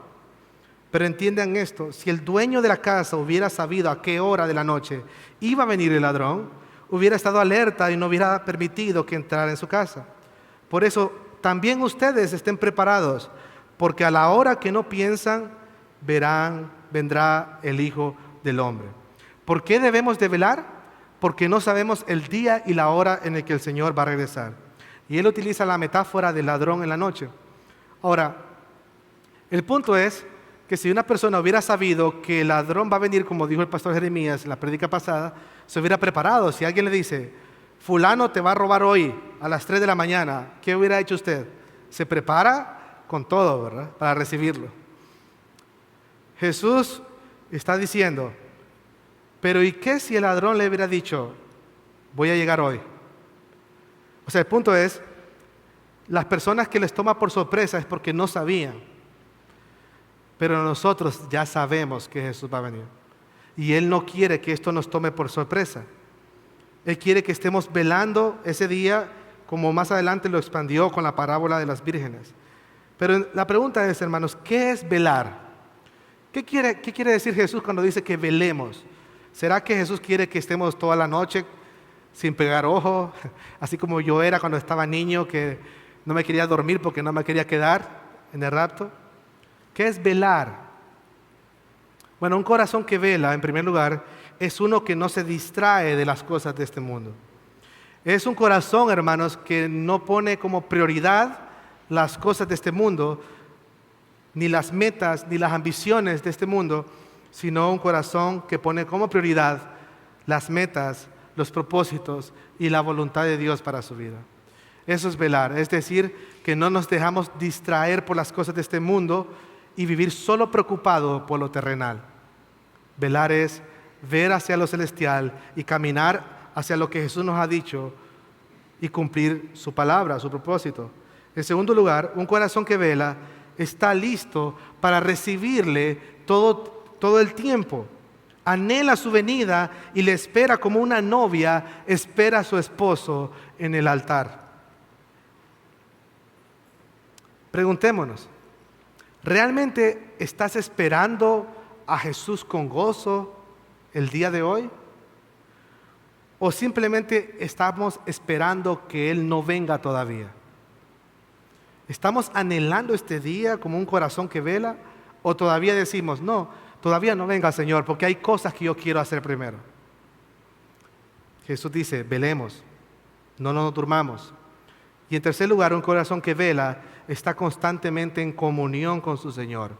Pero entiendan esto: si el dueño de la casa hubiera sabido a qué hora de la noche iba a venir el ladrón, hubiera estado alerta y no hubiera permitido que entrara en su casa. Por eso, también ustedes estén preparados, porque a la hora que no piensan, vendrá el Hijo del Hombre. ¿Por qué debemos de velar? Porque no sabemos el día y la hora en el que el Señor va a regresar. Y Él utiliza la metáfora del ladrón en la noche. Ahora, el punto es que si una persona hubiera sabido que el ladrón va a venir, como dijo el pastor Jeremías en la prédica pasada, se hubiera preparado. Si alguien le dice: fulano te va a robar hoy a las 3 de la mañana, ¿qué hubiera hecho usted? Se prepara con todo, ¿verdad?, para recibirlo. Jesús está diciendo: pero ¿y qué si el ladrón le hubiera dicho: voy a llegar hoy? O sea, el punto es, las personas que les toma por sorpresa es porque no sabían. Pero nosotros ya sabemos que Jesús va a venir. Y Él no quiere que esto nos tome por sorpresa. Él quiere que estemos velando ese día, como más adelante lo expandió con la parábola de las vírgenes. Pero la pregunta es, hermanos, ¿qué es velar? ¿Qué quiere decir Jesús cuando dice que velemos? ¿Será que Jesús quiere que estemos toda la noche sin pegar ojo? Así como yo era cuando estaba niño, que no me quería dormir porque no me quería quedar en el rapto. ¿Qué es velar? Bueno, un corazón que vela, en primer lugar, es uno que no se distrae de las cosas de este mundo. Es un corazón, hermanos, que no pone como prioridad las cosas de este mundo, ni las metas, ni las ambiciones de este mundo, sino un corazón que pone como prioridad las metas, los propósitos y la voluntad de Dios para su vida. Eso es velar, es decir, que no nos dejamos distraer por las cosas de este mundo y vivir solo preocupado por lo terrenal. Velar es ver hacia lo celestial y caminar hacia lo que Jesús nos ha dicho y cumplir su palabra, su propósito. En segundo lugar, un corazón que vela está listo para recibirle todo el tiempo. Anhela su venida y le espera como una novia espera a su esposo en el altar. Preguntémonos, ¿realmente estás esperando a Jesús con gozo el día de hoy? ¿O simplemente estamos esperando que Él no venga todavía? ¿Estamos anhelando este día como un corazón que vela? ¿O todavía decimos, no, todavía no venga, Señor, porque hay cosas que yo quiero hacer primero? Jesús dice, velemos, no nos durmamos. Y en tercer lugar, un corazón que vela está constantemente en comunión con su Señor.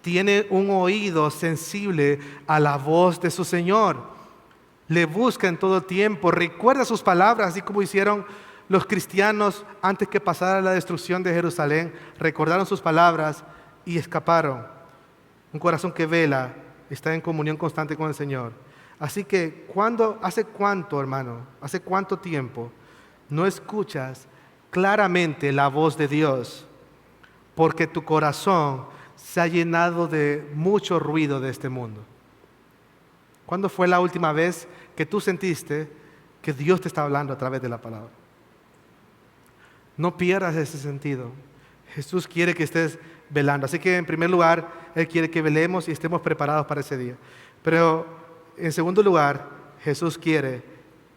Tiene un oído sensible a la voz de su Señor. Le busca en todo tiempo, recuerda sus palabras, así como hicieron los cristianos antes que pasara la destrucción de Jerusalén. Recordaron sus palabras y escaparon. Un corazón que vela está en comunión constante con el Señor. Así que, ¿hace cuánto, hermano? ¿Hace cuánto tiempo no escuchas claramente la voz de Dios? Porque tu corazón se ha llenado de mucho ruido de este mundo. ¿Cuándo fue la última vez que tú sentiste que Dios te está hablando a través de la palabra? No pierdas ese sentido. Jesús quiere que estés velando. Así que en primer lugar, Él quiere que velemos y estemos preparados para ese día. Pero en segundo lugar, Jesús quiere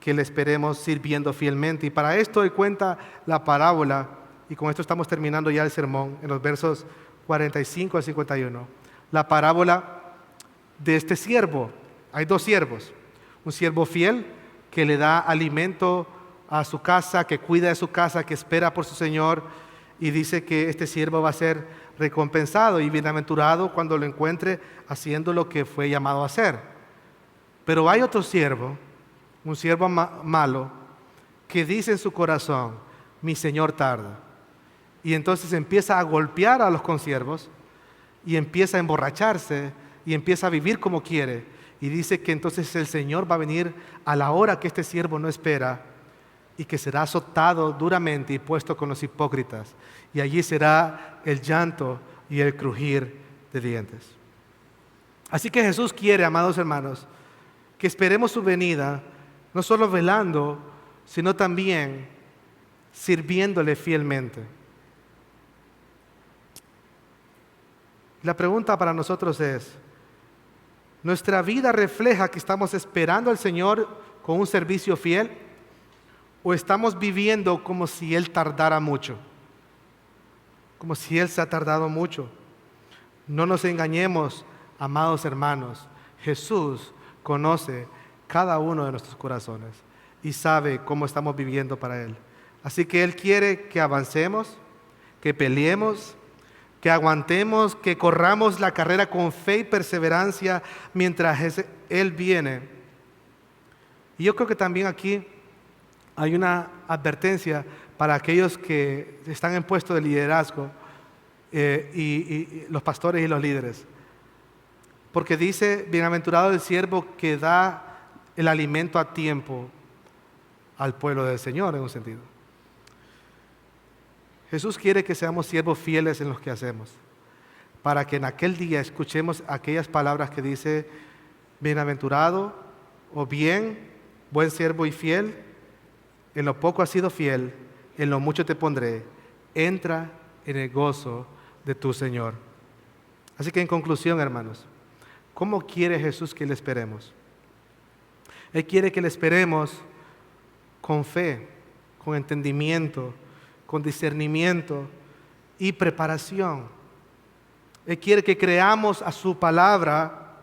que le esperemos sirviendo fielmente. Y para esto Él cuenta la parábola, y con esto estamos terminando ya el sermón, en los versos 45 al 51. La parábola de este siervo. Hay dos siervos. Un siervo fiel que le da alimento a su casa, que cuida de su casa, que espera por su Señor, y dice que este siervo va a ser recompensado y bienaventurado cuando lo encuentre haciendo lo que fue llamado a hacer. Pero hay otro siervo, un siervo malo, que dice en su corazón, mi Señor tarda. Y entonces empieza a golpear a los consiervos y empieza a emborracharse y empieza a vivir como quiere. Y dice que entonces el Señor va a venir a la hora que este siervo no espera y que será azotado duramente y puesto con los hipócritas. Y allí será el llanto y el crujir de dientes. Así que Jesús quiere, amados hermanos, que esperemos su venida, no solo velando, sino también sirviéndole fielmente. La pregunta para nosotros es, ¿nuestra vida refleja que estamos esperando al Señor con un servicio fiel? ¿O estamos viviendo como si Él tardara mucho? Como si Él se ha tardado mucho. No nos engañemos, amados hermanos. Jesús conoce cada uno de nuestros corazones y sabe cómo estamos viviendo para Él. Así que Él quiere que avancemos, que peleemos, que aguantemos, que corramos la carrera con fe y perseverancia mientras Él viene. Y yo creo que también aquí hay una advertencia para aquellos que están en puesto de liderazgo y los pastores y los líderes. Porque dice, bienaventurado el siervo que da el alimento a tiempo al pueblo del Señor, en un sentido. Jesús quiere que seamos siervos fieles en lo que hacemos, para que en aquel día escuchemos aquellas palabras que dice, bienaventurado o bien, buen siervo y fiel, en lo poco has sido fiel, en lo mucho te pondré, entra en el gozo de tu Señor. Así que en conclusión, hermanos, ¿cómo quiere Jesús que le esperemos? Él quiere que le esperemos con fe, con entendimiento, con discernimiento y preparación. Él quiere que creamos a su palabra,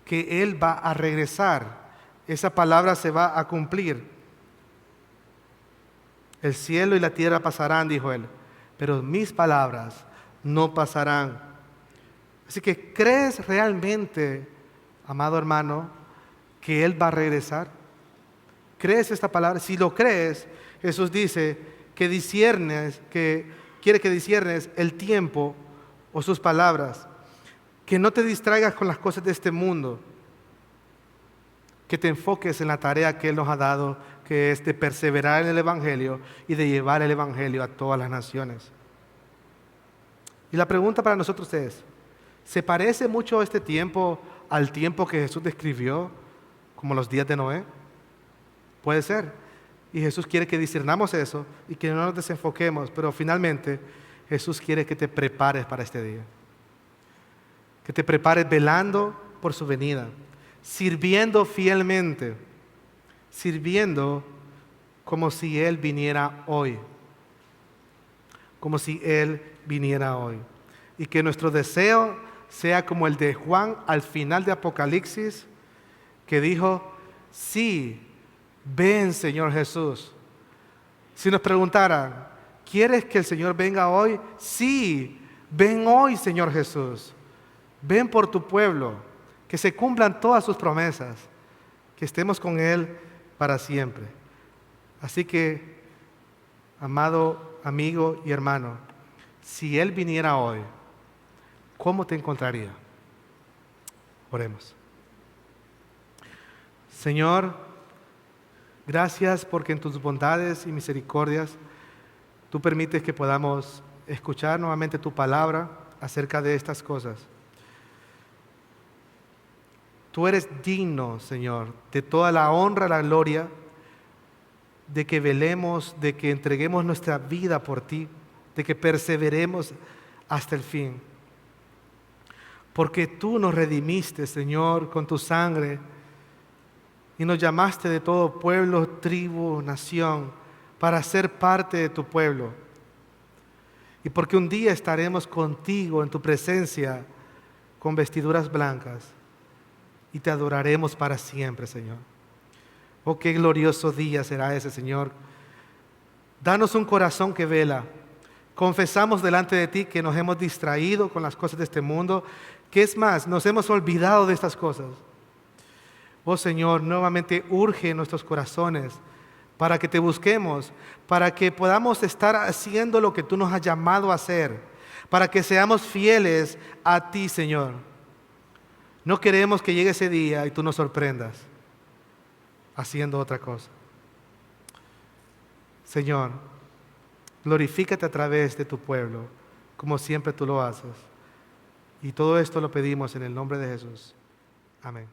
que Él va a regresar. Esa palabra se va a cumplir. El cielo y la tierra pasarán, dijo Él, pero mis palabras no pasarán. Así que, ¿crees realmente, amado hermano, que Él va a regresar? ¿Crees esta palabra? Si lo crees, Jesús dice que quiere que disciernes el tiempo o sus palabras, que no te distraigas con las cosas de este mundo, que te enfoques en la tarea que Él nos ha dado, que es de perseverar en el Evangelio y de llevar el Evangelio a todas las naciones. Y la pregunta para nosotros es, ¿se parece mucho este tiempo al tiempo que Jesús describió como los días de Noé? Puede ser. Y Jesús quiere que discernamos eso y que no nos desenfoquemos, pero finalmente Jesús quiere que te prepares para este día. Que te prepares velando por su venida, sirviendo fielmente, sirviendo como si Él viniera hoy. Como si Él viniera hoy. Y que nuestro deseo sea como el de Juan al final de Apocalipsis, que dijo, sí, ven, Señor Jesús. Si nos preguntaran, ¿quieres que el Señor venga hoy? Sí, ven hoy, Señor Jesús. Ven por tu pueblo, que se cumplan todas sus promesas, que estemos con Él para siempre. Así que, amado amigo y hermano, si Él viniera hoy, ¿cómo te encontraría? Oremos. Señor, gracias porque en tus bondades y misericordias tú permites que podamos escuchar nuevamente tu palabra acerca de estas cosas. Tú eres digno, Señor, de toda la honra, la gloria, de que velemos, de que entreguemos nuestra vida por ti, de que perseveremos hasta el fin. Porque tú nos redimiste, Señor, con tu sangre y nos llamaste de todo pueblo, tribu, nación, para ser parte de tu pueblo. Y porque un día estaremos contigo en tu presencia con vestiduras blancas y te adoraremos para siempre, Señor. Oh, qué glorioso día será ese, Señor. Danos un corazón que vela. Confesamos delante de ti que nos hemos distraído con las cosas de este mundo, que es más, nos hemos olvidado de estas cosas. Oh Señor, nuevamente urge en nuestros corazones para que te busquemos, para que podamos estar haciendo lo que tú nos has llamado a hacer, para que seamos fieles a ti, Señor. No queremos que llegue ese día y tú nos sorprendas haciendo otra cosa. Señor, glorifícate a través de tu pueblo, como siempre tú lo haces. Y todo esto lo pedimos en el nombre de Jesús. Amén.